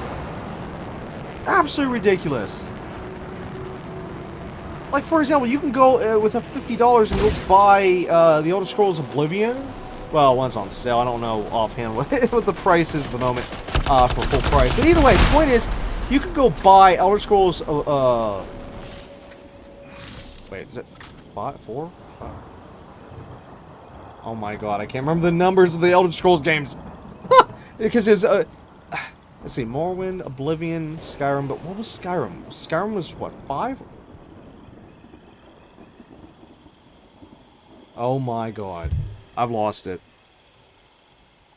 Absolutely ridiculous. Like, for example, you can go with a $50 and go buy the Elder Scrolls Oblivion. Well, one's on sale. I don't know offhand what the price is at the moment for full price. But either way, the point is, you can go buy Elder Scrolls... wait, is it 5, 4, 5? Oh my god, I can't remember the numbers of the Elder Scrolls games. Because it's... let's see, Morrowind, Oblivion, Skyrim. But what was Skyrim? Skyrim was, what, 5? Oh my god. I've lost it.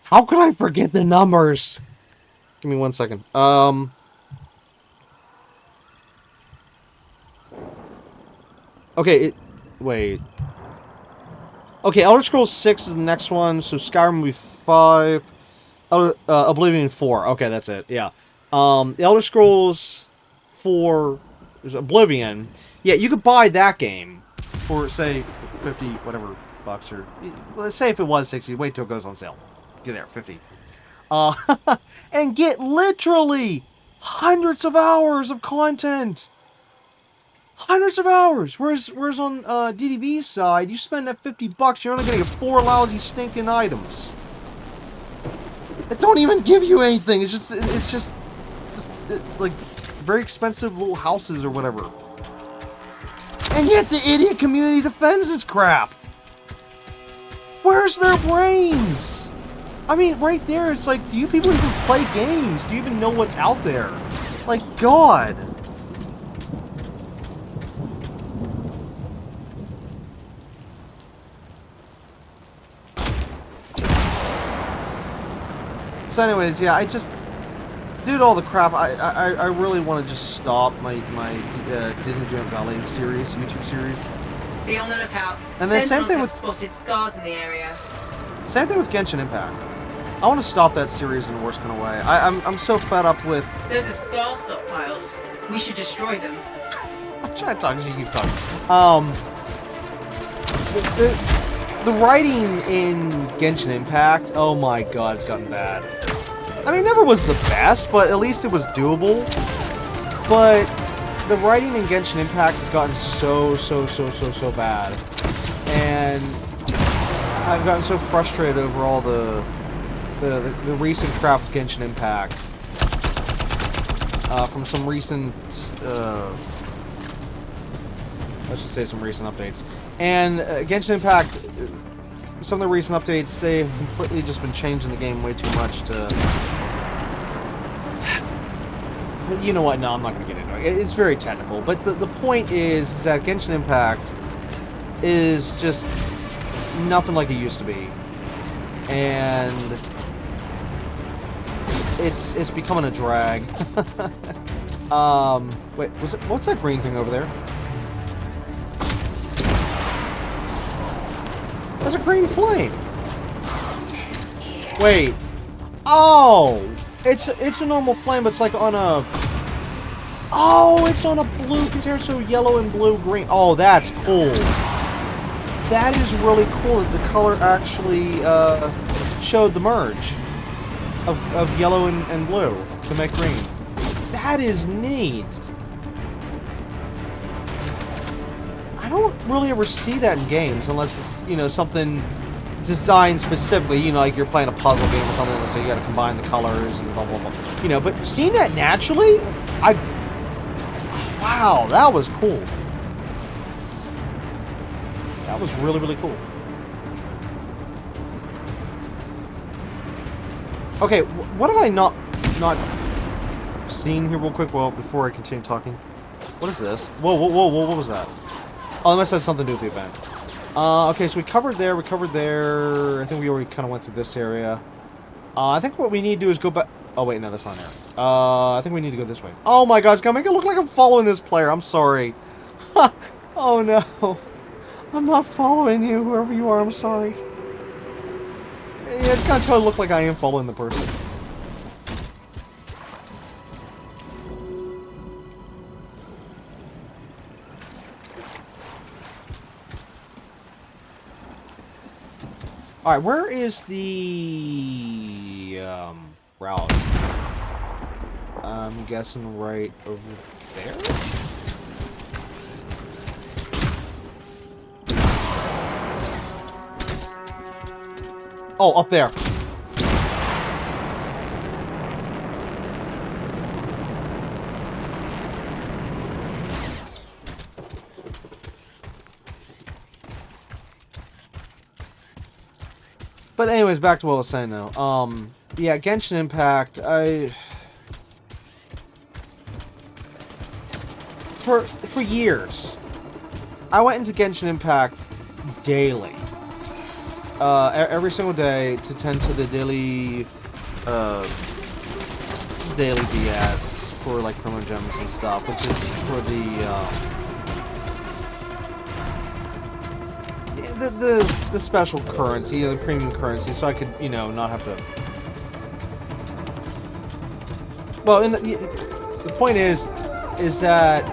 How could I forget the numbers? Give me 1 second. Okay, wait. Okay, Elder Scrolls 6 is the next one, so Skyrim will be 5. Oblivion 4. Okay, that's it. Yeah. The Elder Scrolls 4 is Oblivion. Yeah, you could buy that game for, say, 50 whatever bucks, or let's say if it was 60, wait till it goes on sale. Get there, 50. And get literally hundreds of hours of content. Hundreds of hours. Whereas on DDV's side, you spend that 50 bucks, you're only gonna get 4 lousy stinking items. It don't even give you anything. It's just like very expensive little houses or whatever. And yet the idiot community defends this crap. Where's their brains? I mean, right there, it's like, do you people even play games? Do you even know what's out there? Like, God. So anyways, yeah, I just... due to all the crap, I really want to just stop my Disney Dream Valley series, YouTube series. Be on the lookout. And then same Sentinels thing have with spotted scars in the area. same thing with Genshin Impact. I want to stop that series in the worst kind of way. I'm so fed up with. There's a scar stockpiles. We should destroy them. I'm trying to talk. She keeps talking. The writing in Genshin Impact. Oh my god, it's gotten bad. I mean, it never was the best, but at least it was doable. But the writing in Genshin Impact has gotten so bad. And I've gotten so frustrated over all the recent crap with Genshin Impact. From some recent, I should say some recent updates. And Genshin Impact, some of the recent updates, they've completely just been changing the game way too much to... But you know what? No, I'm not going to get into it. It's very technical. But the point is that Genshin Impact is just nothing like it used to be. And it's becoming a drag. Wait, what's that green thing over there? There's a green flame. Wait. Oh! It's a normal flame, but it's like on a... Oh, it's on a blue container, so yellow and blue, green. Oh, that's cool. That is really cool that the color actually showed the merge of yellow and blue to make green. That is neat. I don't really ever see that in games unless it's, you know, something designed specifically, you know, like you're playing a puzzle game or something, so you gotta combine the colors and blah, blah, blah. You know, but seeing that naturally, wow, that was cool. That was really, really cool. Okay, what have I not seen here real quick? Well, before I continue talking. What is this? Whoa, what was that? Oh, that must have something to do with the event. Okay, so we covered there, I think we already kind of went through this area. I think what we need to do is go back... Oh, wait, no, that's not there. I think we need to go this way. Oh my god, it's gonna make it look like I'm following this player. I'm sorry. Oh no. I'm not following you, whoever you are, I'm sorry. Yeah, it's gonna try to look like I am following the person. Alright, where is the route? I'm guessing right over there? Oh, up there. But anyways, back to what I was saying though. Yeah, Genshin Impact, for years, I went into Genshin Impact daily. Every single day to tend to the daily DS for like promo gems and stuff, which is for the special currency, the premium currency, so I could, you know, not have to. Well, the point is that,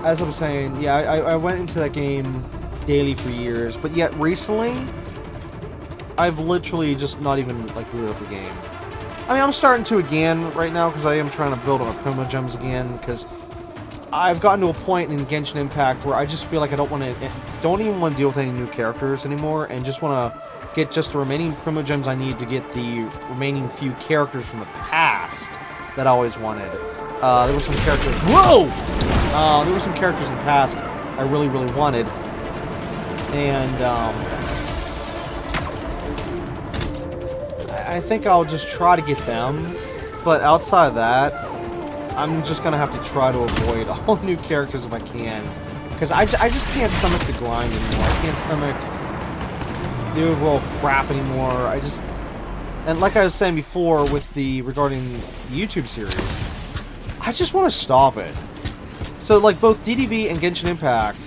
as I was saying, yeah, I went into that game daily for years, but yet recently, I've literally just not even like booted up the game. I mean, I'm starting to again right now because I am trying to build on my promo gems again because I've gotten to a point in Genshin Impact where I just feel like I don't even want to deal with any new characters anymore, and just want to get just the remaining promo gems I need to get the remaining few characters from the past that I always wanted. There were some characters. Whoa! There were some characters in the past I really wanted, and I think I'll just try to get them. But outside of that, I'm just gonna have to try to avoid all new characters if I can, because I just can't stomach the grind anymore. I can't stomach the overall crap anymore. And like I was saying before with regarding the YouTube series, I just want to stop it. So like both DDB and Genshin Impact,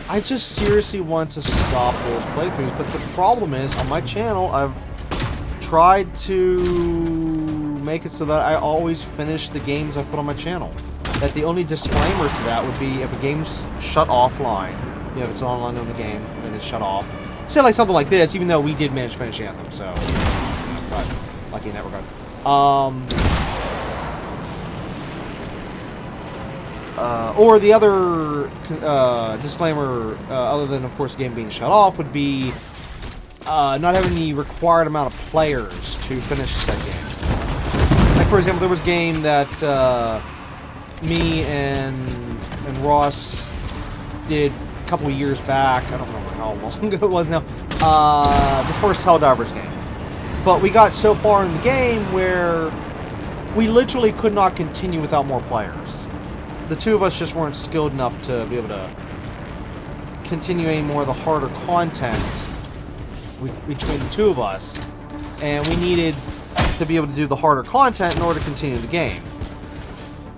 I just seriously want to stop those playthroughs. But the problem is, on my channel, I've tried to make it so that I always finish the games I put on my channel. That the only disclaimer to that would be if a game's shut offline, you know, if it's an online only game and it's shut off. Say like something like this, even though we did manage to finish Anthem, so but lucky in that regard. Or the other disclaimer, other than of course the game being shut off, would be not having the required amount of players to finish that game. Like for example, there was a game that me and Ross did a couple of years back. I don't remember how long ago it was now. The first Helldivers game. But we got so far in the game where we literally could not continue without more players. The two of us just weren't skilled enough to be able to continue any more of the harder content between the two of us, and we needed to be able to do the harder content in order to continue the game.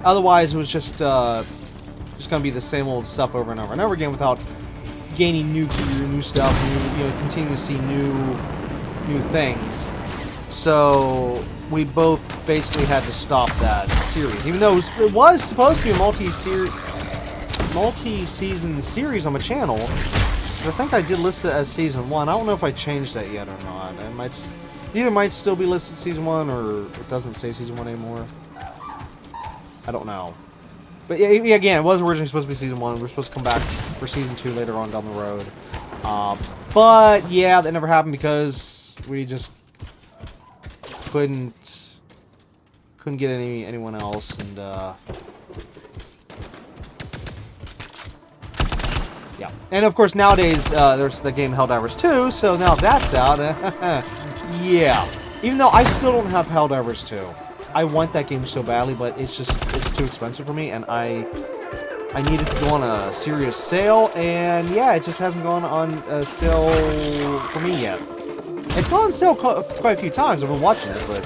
Otherwise, it was just going to be the same old stuff over and over and over again without gaining new gear, new stuff, continuing to see new things. So we both basically had to stop that series, even though it was supposed to be a multi-season series on my channel. I think I did list it as Season 1. I don't know if I changed that yet or not. It either might still be listed Season 1, or it doesn't say Season 1 anymore. I don't know. But yeah, again, it was originally supposed to be Season 1. We were supposed to come back for Season 2 later on down the road. But yeah, that never happened because we just couldn't get anyone else, and yeah. And of course nowadays there's the game Helldivers 2, so now that's out. Yeah. Even though I still don't have Helldivers 2. I want that game so badly, but it's too expensive for me, and I needed to go on a serious sale, and yeah, it just hasn't gone on a sale for me yet. It's gone on sale quite a few times. I've been watching it, but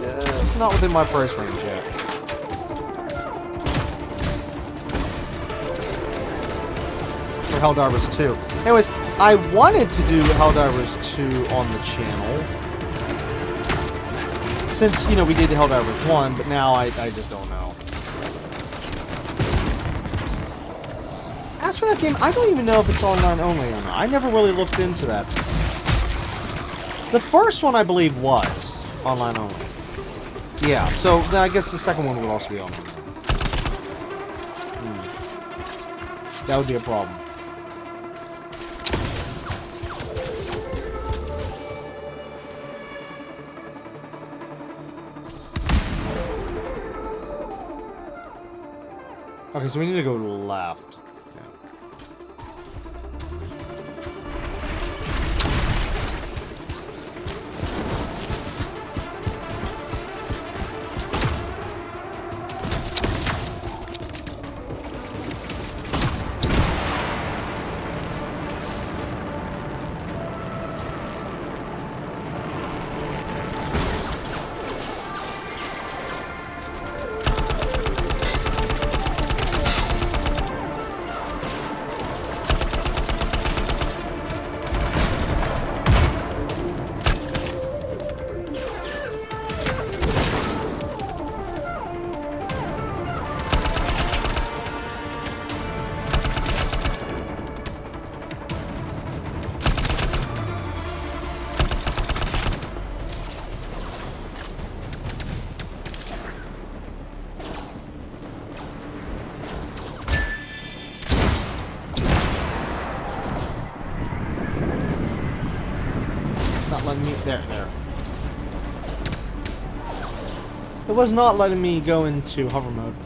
it's not within my price range yet. For Helldivers 2. Anyways, I wanted to do Helldivers 2 on the channel. Since, you know, we did Helldivers 1, but now I just don't know. As for that game, I don't even know if it's online only or not. I never really looked into that. The first one, I believe, was online only. Yeah, so then I guess the second one would also be online. That would be a problem. Okay, so we need to go left. There. It was not letting me go into hover mode.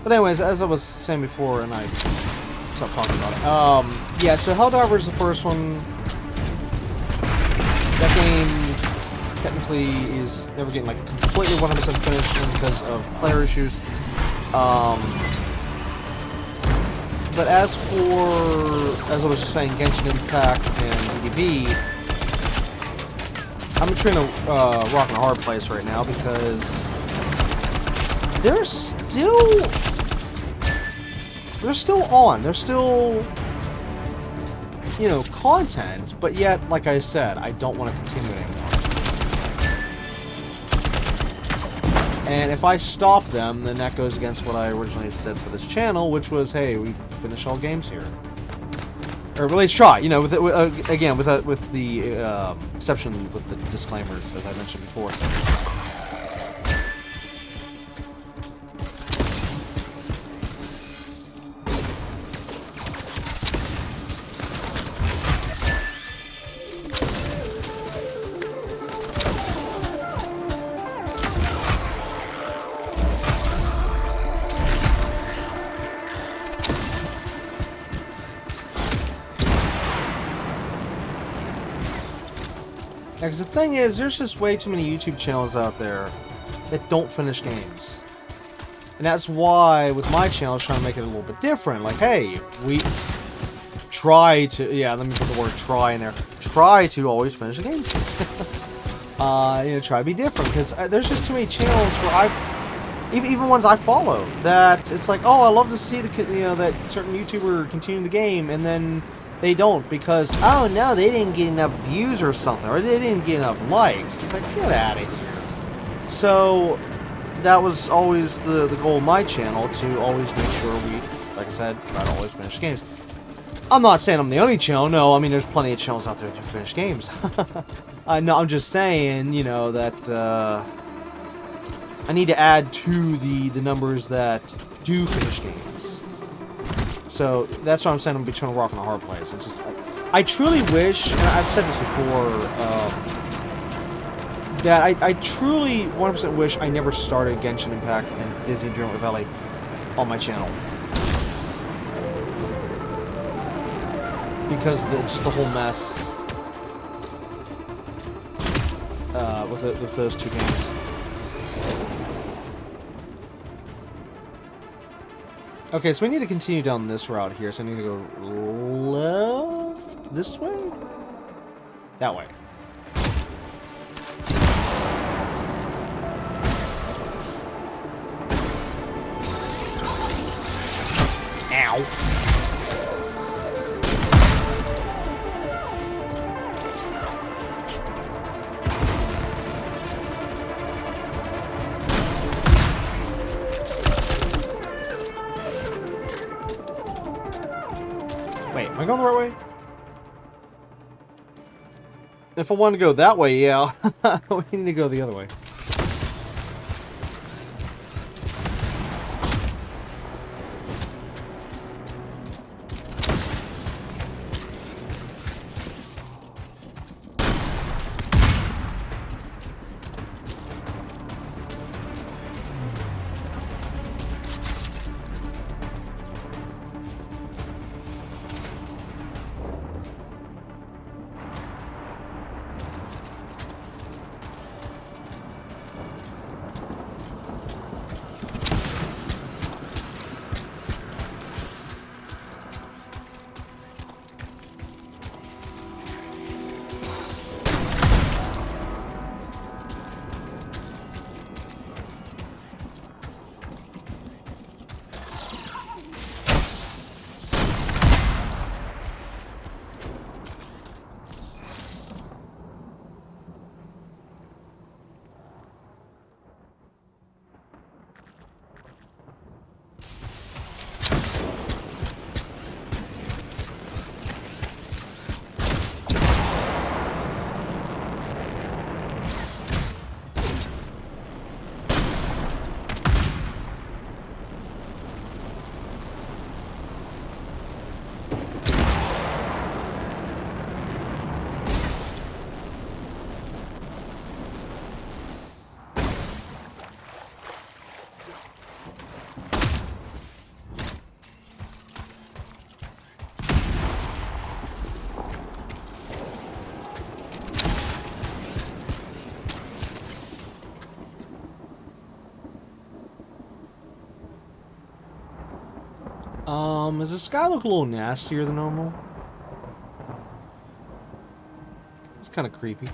But anyways, as I was saying before, and I stopped talking about it. Yeah, so Helldivers, the first one. That game technically is never getting like completely 100% finished because of player issues. But as I was just saying, Genshin Impact and EDB, I'm between a rock and a hard place right now because they're still on. They're still, you know, content, but yet, like I said, I don't want to continue it anymore. And if I stop them, then that goes against what I originally said for this channel, which was, hey, we finish all games here. Or at least try, you know, with the exception with the disclaimers, as I mentioned before. Because the thing is, there's just way too many YouTube channels out there that don't finish games. And that's why, with my channel, I was trying to make it a little bit different. Like, hey, we try to, yeah, let me put the word try in there. Try to always finish the games. You know, try to be different. Because there's just too many channels where even ones I follow, that it's like, oh, I love to see that certain YouTuber continue the game, and then they don't because, oh no, they didn't get enough views or something, or they didn't get enough likes. It's like, get out of here. So that was always the goal of my channel, to always make sure we, like I said, try to always finish games. I'm not saying I'm the only channel. No, I mean, there's plenty of channels out there to finish games. No, I'm just saying, you know, that I need to add to the numbers that do finish games. So that's why I'm saying I'm between a rock and a hard place. It's just, I truly wish, and I've said this before, that I truly 100% wish I never started Genshin Impact and Disney Dreamlight Valley on my channel. Because just the whole mess with those two games. Okay, so we need to continue down this route here, so I need to go left this way? That way. Ow. Wait, am I going the right way? If I want to go that way, yeah. We need to go the other way. Does the sky look a little nastier than normal? It's kind of creepy.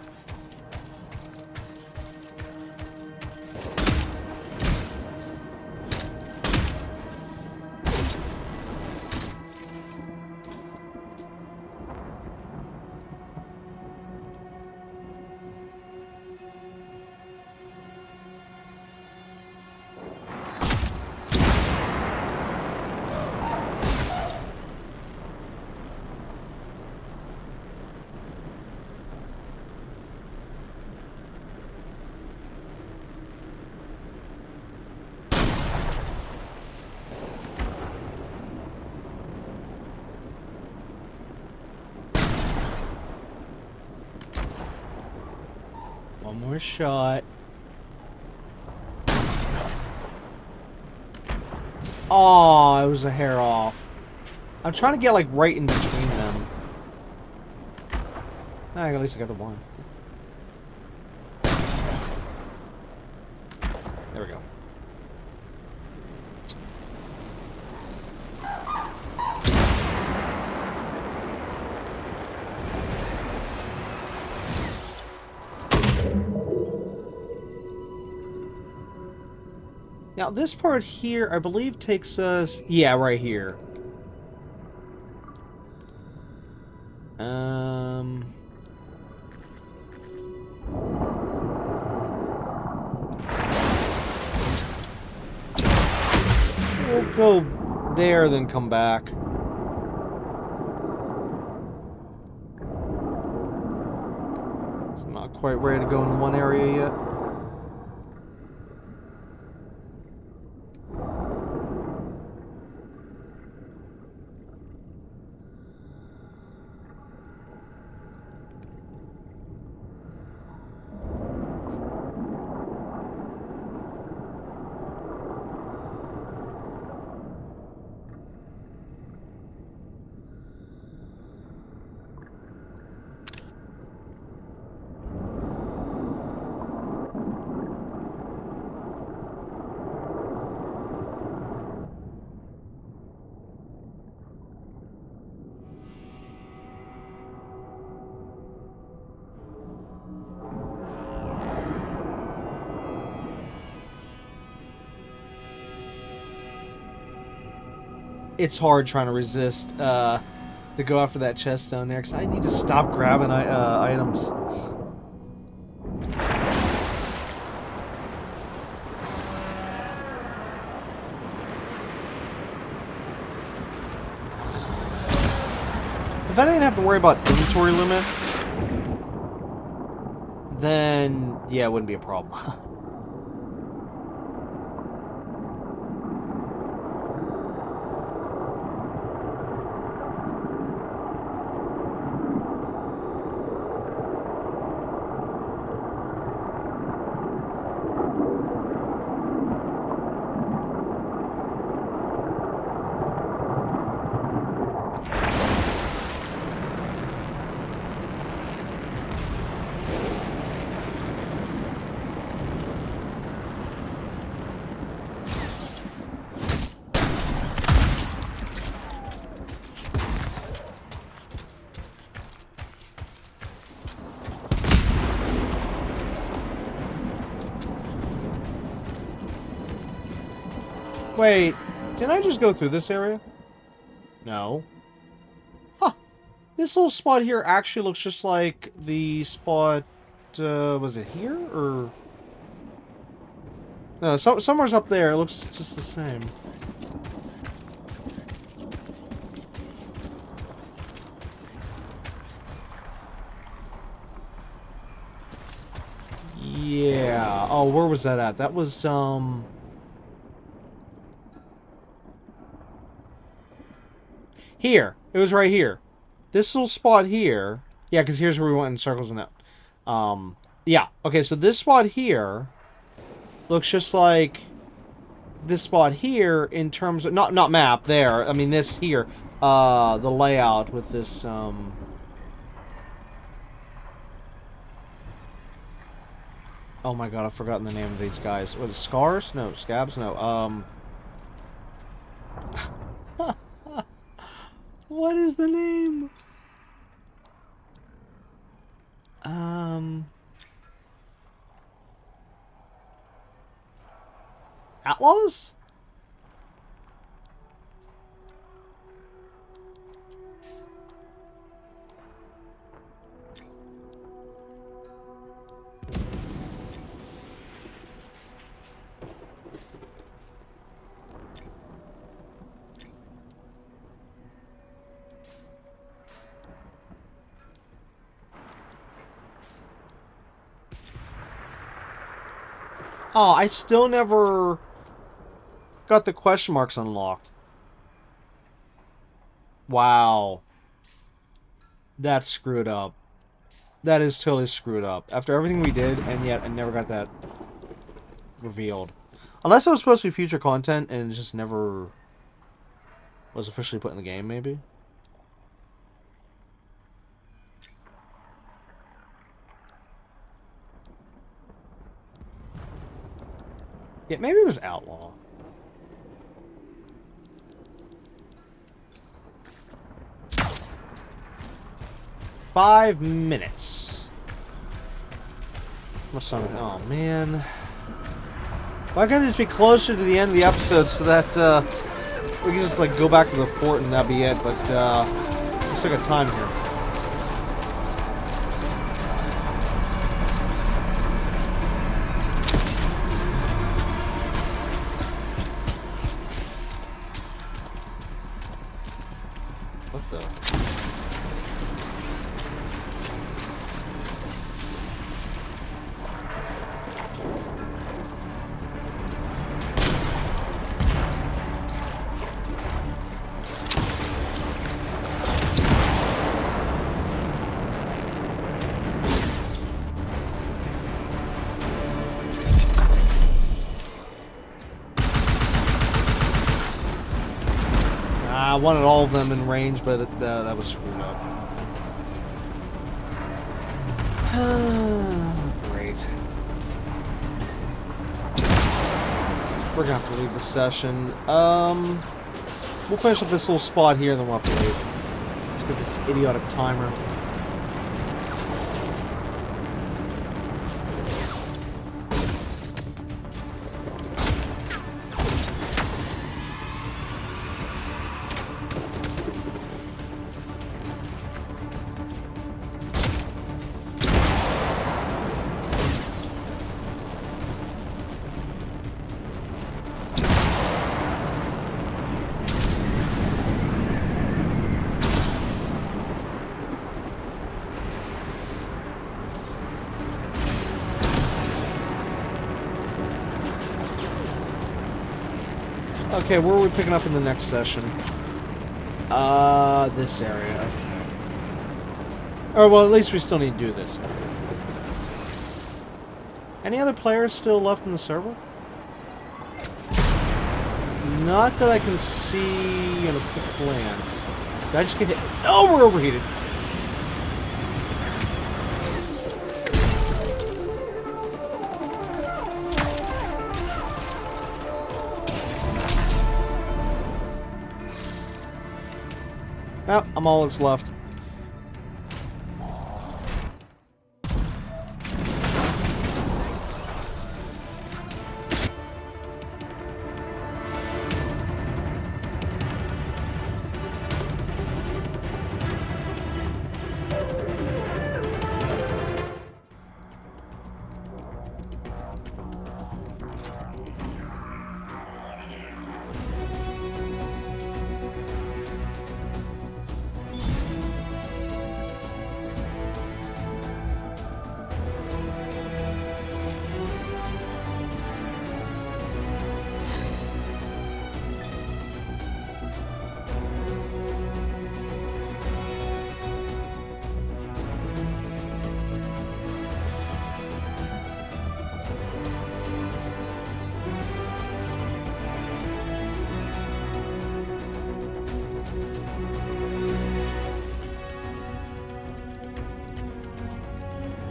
One more shot. Oh, it was a hair off. I'm trying to get like right in between them. At least I got the one. There we go. Now, this part here, I believe, takes us... Yeah, right here. We'll go there, then come back. So I'm not quite ready to go in one area yet. it's hard trying to resist to go after that chest down there, because I need to stop grabbing items. If I didn't have to worry about inventory limit, then yeah, it wouldn't be a problem. Wait, did I just go through this area? No. Huh. This little spot here actually looks just like the spot, was it here, or... No, somewhere's up there. It looks just the same. Yeah. Oh, where was that at? That was, here. It was right here. This little spot here. Yeah, because here's where we went in circles and that. Yeah. Okay, so this spot here looks just like this spot here in terms of... Not map, there. I mean, this here. The layout with this, Oh my god, I've forgotten the name of these guys. Was it Scars? No, Scabs? No, What is the name? Outlaws? Oh, I still never got the question marks unlocked. Wow. That's screwed up. That is totally screwed up. After everything we did, and yet I never got that revealed. Unless it was supposed to be future content and it just never was officially put in the game, maybe? Yeah, maybe it was Outlaw. Five minutes. Oh, man. Why can't this be closer to the end of the episode so that we can just, like, go back to the fort and that'd be it, but let's take a time here. What the? I wanted all of them in range, but that was screwed up. Great. We're gonna have to leave the session. We'll finish up this little spot here, and then we'll have to leave. It's because this idiotic timer. Okay, where are we picking up in the next session? This area. Okay. Oh, well, at least we still need to do this. Any other players still left in the server? Not that I can see in a quick glance. Did I just get hit? Oh, we're overheated. Oh, I'm all that's left.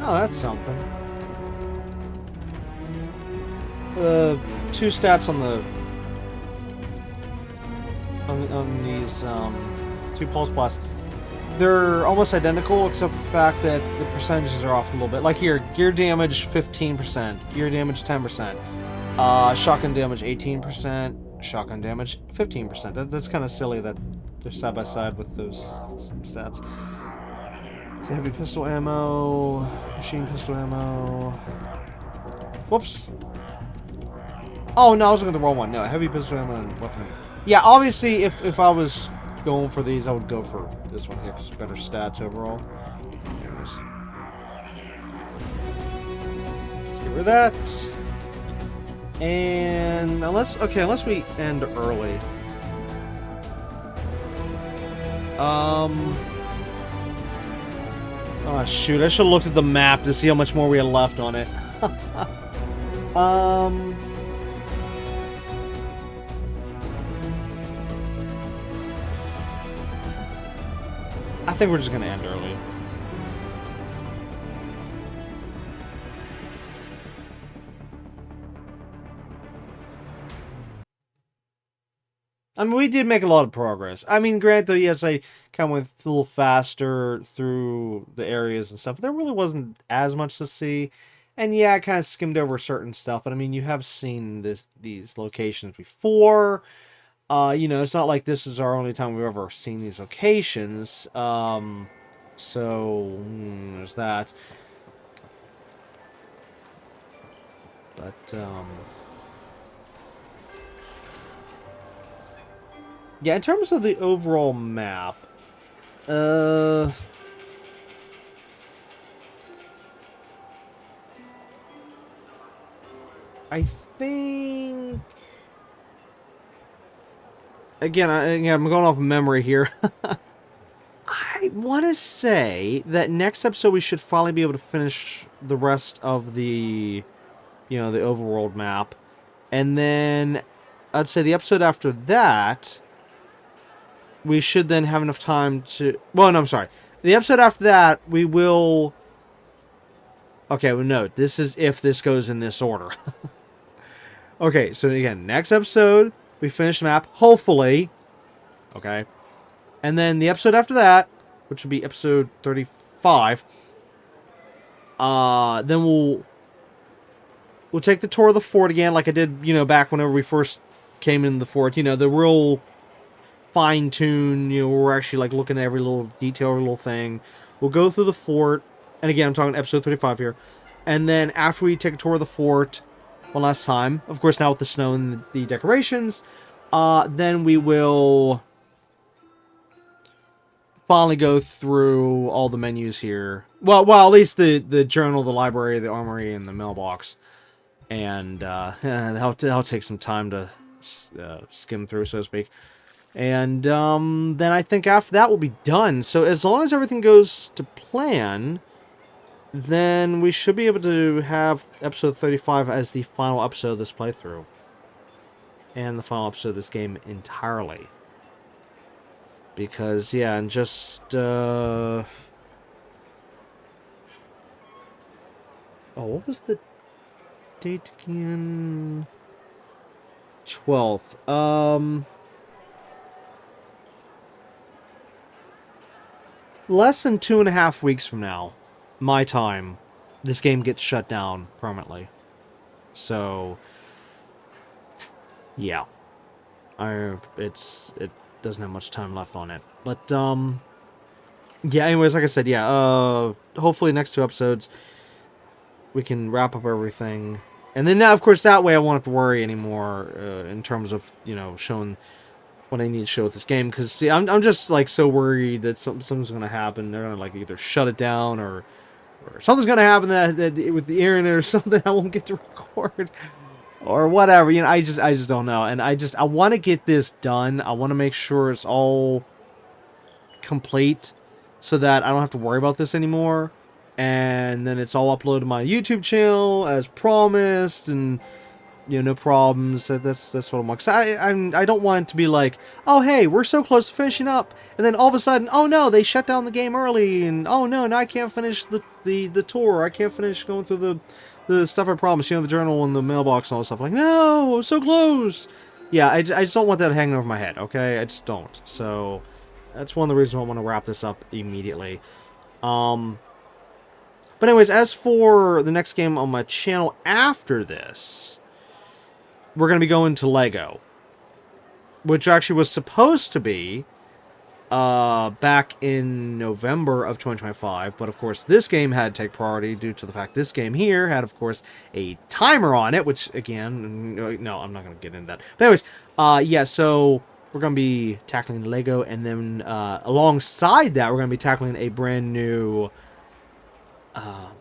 Oh, that's something. 2 stats on the on these 2 pulse blasts. They're almost identical, except for the fact that the percentages are off a little bit. Like here, gear damage 15%, gear damage 10%, shotgun damage 18%, shotgun damage 15%. That's kind of silly that they're side by side with those stats. So heavy pistol ammo, machine pistol ammo. Whoops. Oh no, I was looking at the wrong one. No, heavy pistol ammo and weapon. Yeah, obviously, if I was going for these, I would go for this one here because it's better stats overall. Anyways. Let's get rid of that. And unless we end early. Oh shoot, I should have looked at the map to see how much more we had left on it. I think we're just gonna end early. I mean, we did make a lot of progress. I mean, granted, yes, I kind of went a little faster through the areas and stuff, but there really wasn't as much to see. And yeah, I kind of skimmed over certain stuff, but I mean, you have seen these locations before. You know, it's not like this is our only time we've ever seen these locations. So, there's that. But, yeah, in terms of the overall map, I think... Again, I'm going off memory here. I want to say that next episode we should finally be able to finish the rest of the, you know, the overworld map. And then I'd say the episode after that, we should then have enough time to... Well, no, I'm sorry. The episode after that, we will... Okay, well, no. This is if this goes in this order. Okay, so again, next episode, we finish the map, hopefully. Okay. And then the episode after that, which would be episode 35, then we'll take the tour of the fort again, like I did, you know, back whenever we first came in the fort. You know, the real fine-tune, you know, we're actually, like, looking at every little detail, every little thing. We'll go through the fort, and again, I'm talking episode 35 here. And then after we take a tour of the fort one last time, of course, now with the snow and the decorations, then we will finally go through all the menus here. Well, at least the journal, the library, the armory, and the mailbox. And that'll take some time to skim through, so to speak. And then I think after that we'll be done. So as long as everything goes to plan, then we should be able to have episode 35 as the final episode of this playthrough. And the final episode of this game entirely. Because, yeah, and just, oh, what was the date again? 12th. Less than 2.5 weeks from now, my time, this game gets shut down permanently. So, yeah. It doesn't have much time left on it. But, yeah, anyways, like I said, yeah, hopefully next 2 episodes, we can wrap up everything. And then, now, of course, that way I won't have to worry anymore, in terms of, you know, showing what I need to show with this game. Because, see, I'm just, like, so worried that something's going to happen. They're going to, like, either shut it down or something's going to happen that with the internet or something I won't get to record. Or whatever, you know, I just don't know. And I want to get this done. I want to make sure it's all complete so that I don't have to worry about this anymore. And then it's all uploaded to my YouTube channel as promised, and you know, no problems. That's what I want. 'Cause I don't want it to be like, oh hey, we're so close to finishing up, and then all of a sudden, oh no, they shut down the game early, and oh no, now I can't finish the tour. I can't finish going through the stuff I promised, you know, the journal and the mailbox and all that stuff. Like, no, I'm so close. Yeah, I just don't want that hanging over my head. Okay, I just don't. So that's one of the reasons I want to wrap this up immediately. But anyways, as for the next game on my channel after this, we're going to be going to Lego, which actually was supposed to be back in November of 2025, but of course this game had to take priority due to the fact this game here had, of course, a timer on it, which, again, no, I'm not going to get into that. But anyways, yeah, so we're going to be tackling Lego, and then alongside that, we're going to be tackling a brand new I'm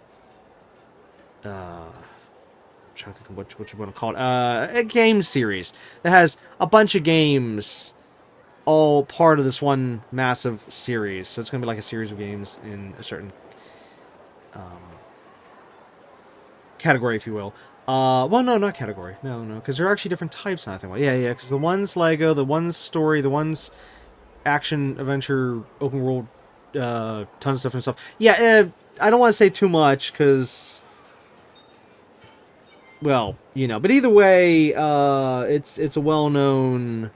trying to think of what you want to call it. A game series that has a bunch of games all part of this one massive series. So it's going to be like a series of games in a certain category, if you will. Well, no, not category. No, because there are actually different types, I think. Well, yeah, because the one's Lego, the one's story, the one's action, adventure, open world, tons of different stuff. Yeah, I don't want to say too much, because, well, you know, but either way, it's a well-known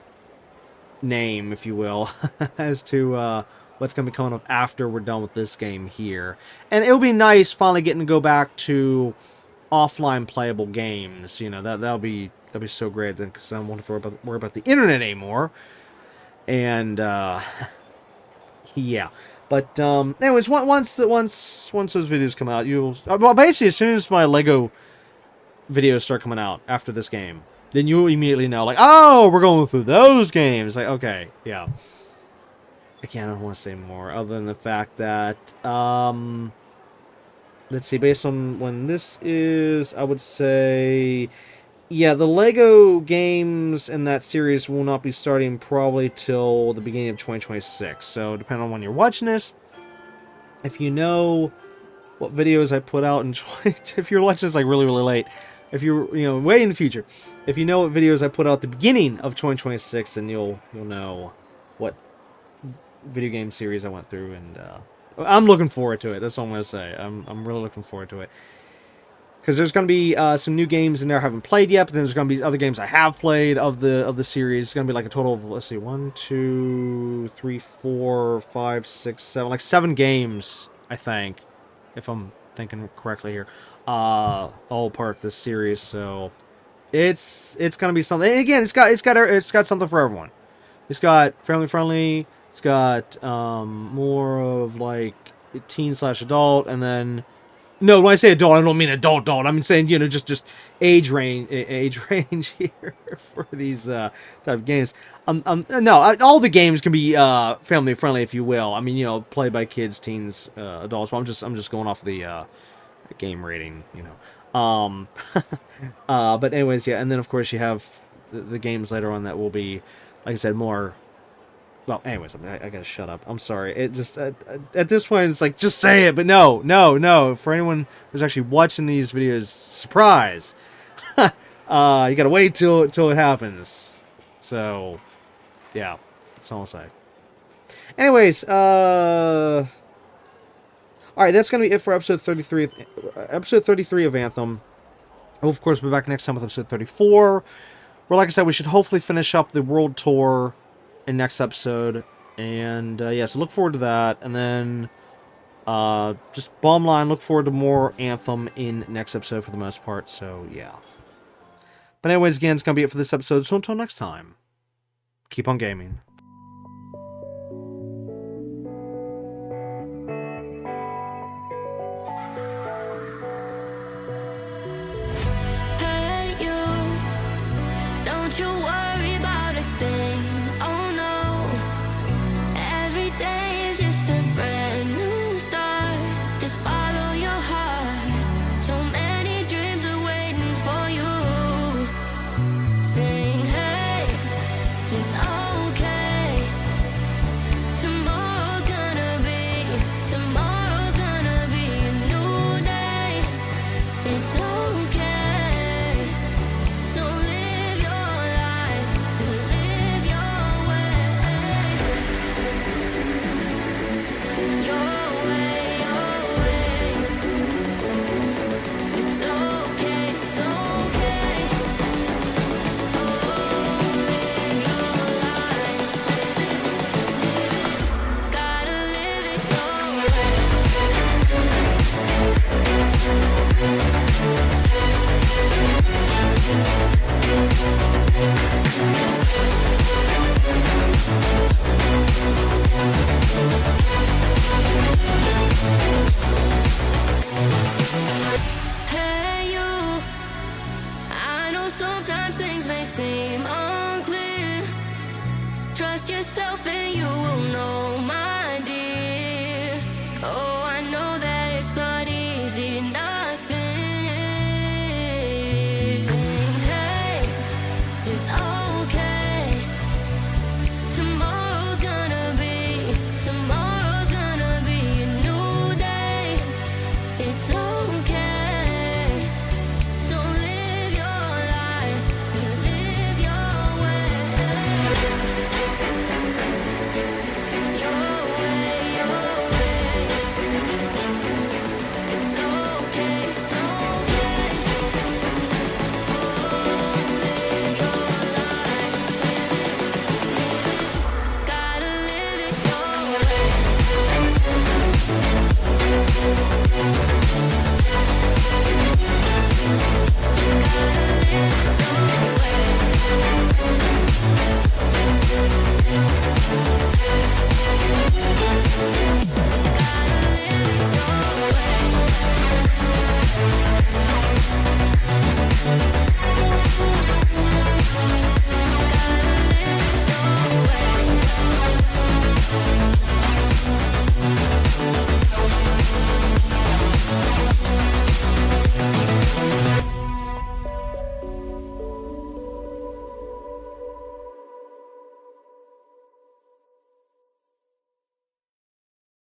name, if you will, as to what's going to be coming up after we're done with this game here. And it'll be nice finally getting to go back to offline playable games. You know, that'll be so great, then, because I don't want to worry about the internet anymore. And yeah. But anyways, once those videos come out, well, basically as soon as my Lego videos start coming out after this game, then you'll immediately know, like, oh, we're going through those games. Like, okay, yeah. Again, I don't want to say more other than the fact that let's see, based on when this is, I would say, yeah, the Lego games in that series will not be starting probably till the beginning of 2026. So, depending on when you're watching this, if you know what videos I put out in if you're watching this like really, really late, if you're, you know, way in the future, if you know what videos I put out at the beginning of 2026, then you'll know what video game series I went through, and I'm looking forward to it. That's all I'm going to say. I'm really looking forward to it. Because there's going to be some new games in there I haven't played yet, but then there's going to be other games I have played of the series. It's going to be like a total of, let's see, 1, 2, 3, 4, 5, 6, 7, like 7 games, I think, if I'm thinking correctly here, all part of this series. So it's going to be something. And again, it's got something for everyone. It's got family friendly. It's got more of like teen/adult, and then. No, when I say adult, I don't mean adult. I'm saying, you know, just age range here for these type of games. No, all the games can be family friendly, if you will. I mean, you know, played by kids, teens, adults. But I'm just going off the game rating, you know. But anyways, yeah. And then of course you have the games later on that will be, like I said, more. Well, anyways, I gotta shut up. I'm sorry. It just at this point it's like just say it, but no. For anyone who's actually watching these videos, surprise! You gotta wait till it happens. So, yeah, that's all I'll say. Anyways, all right, that's gonna be it for episode 33. Episode 33 of Anthem. We'll of course be back next time with episode 34. Where, like I said, we should hopefully finish up the world tour in next episode, and yeah, so look forward to that. And then just bottom line, look forward to more Anthem in next episode for the most part. So yeah, but anyways, again, it's gonna be it for this episode. So until next time, keep on gaming. Hey, you, don't you worry.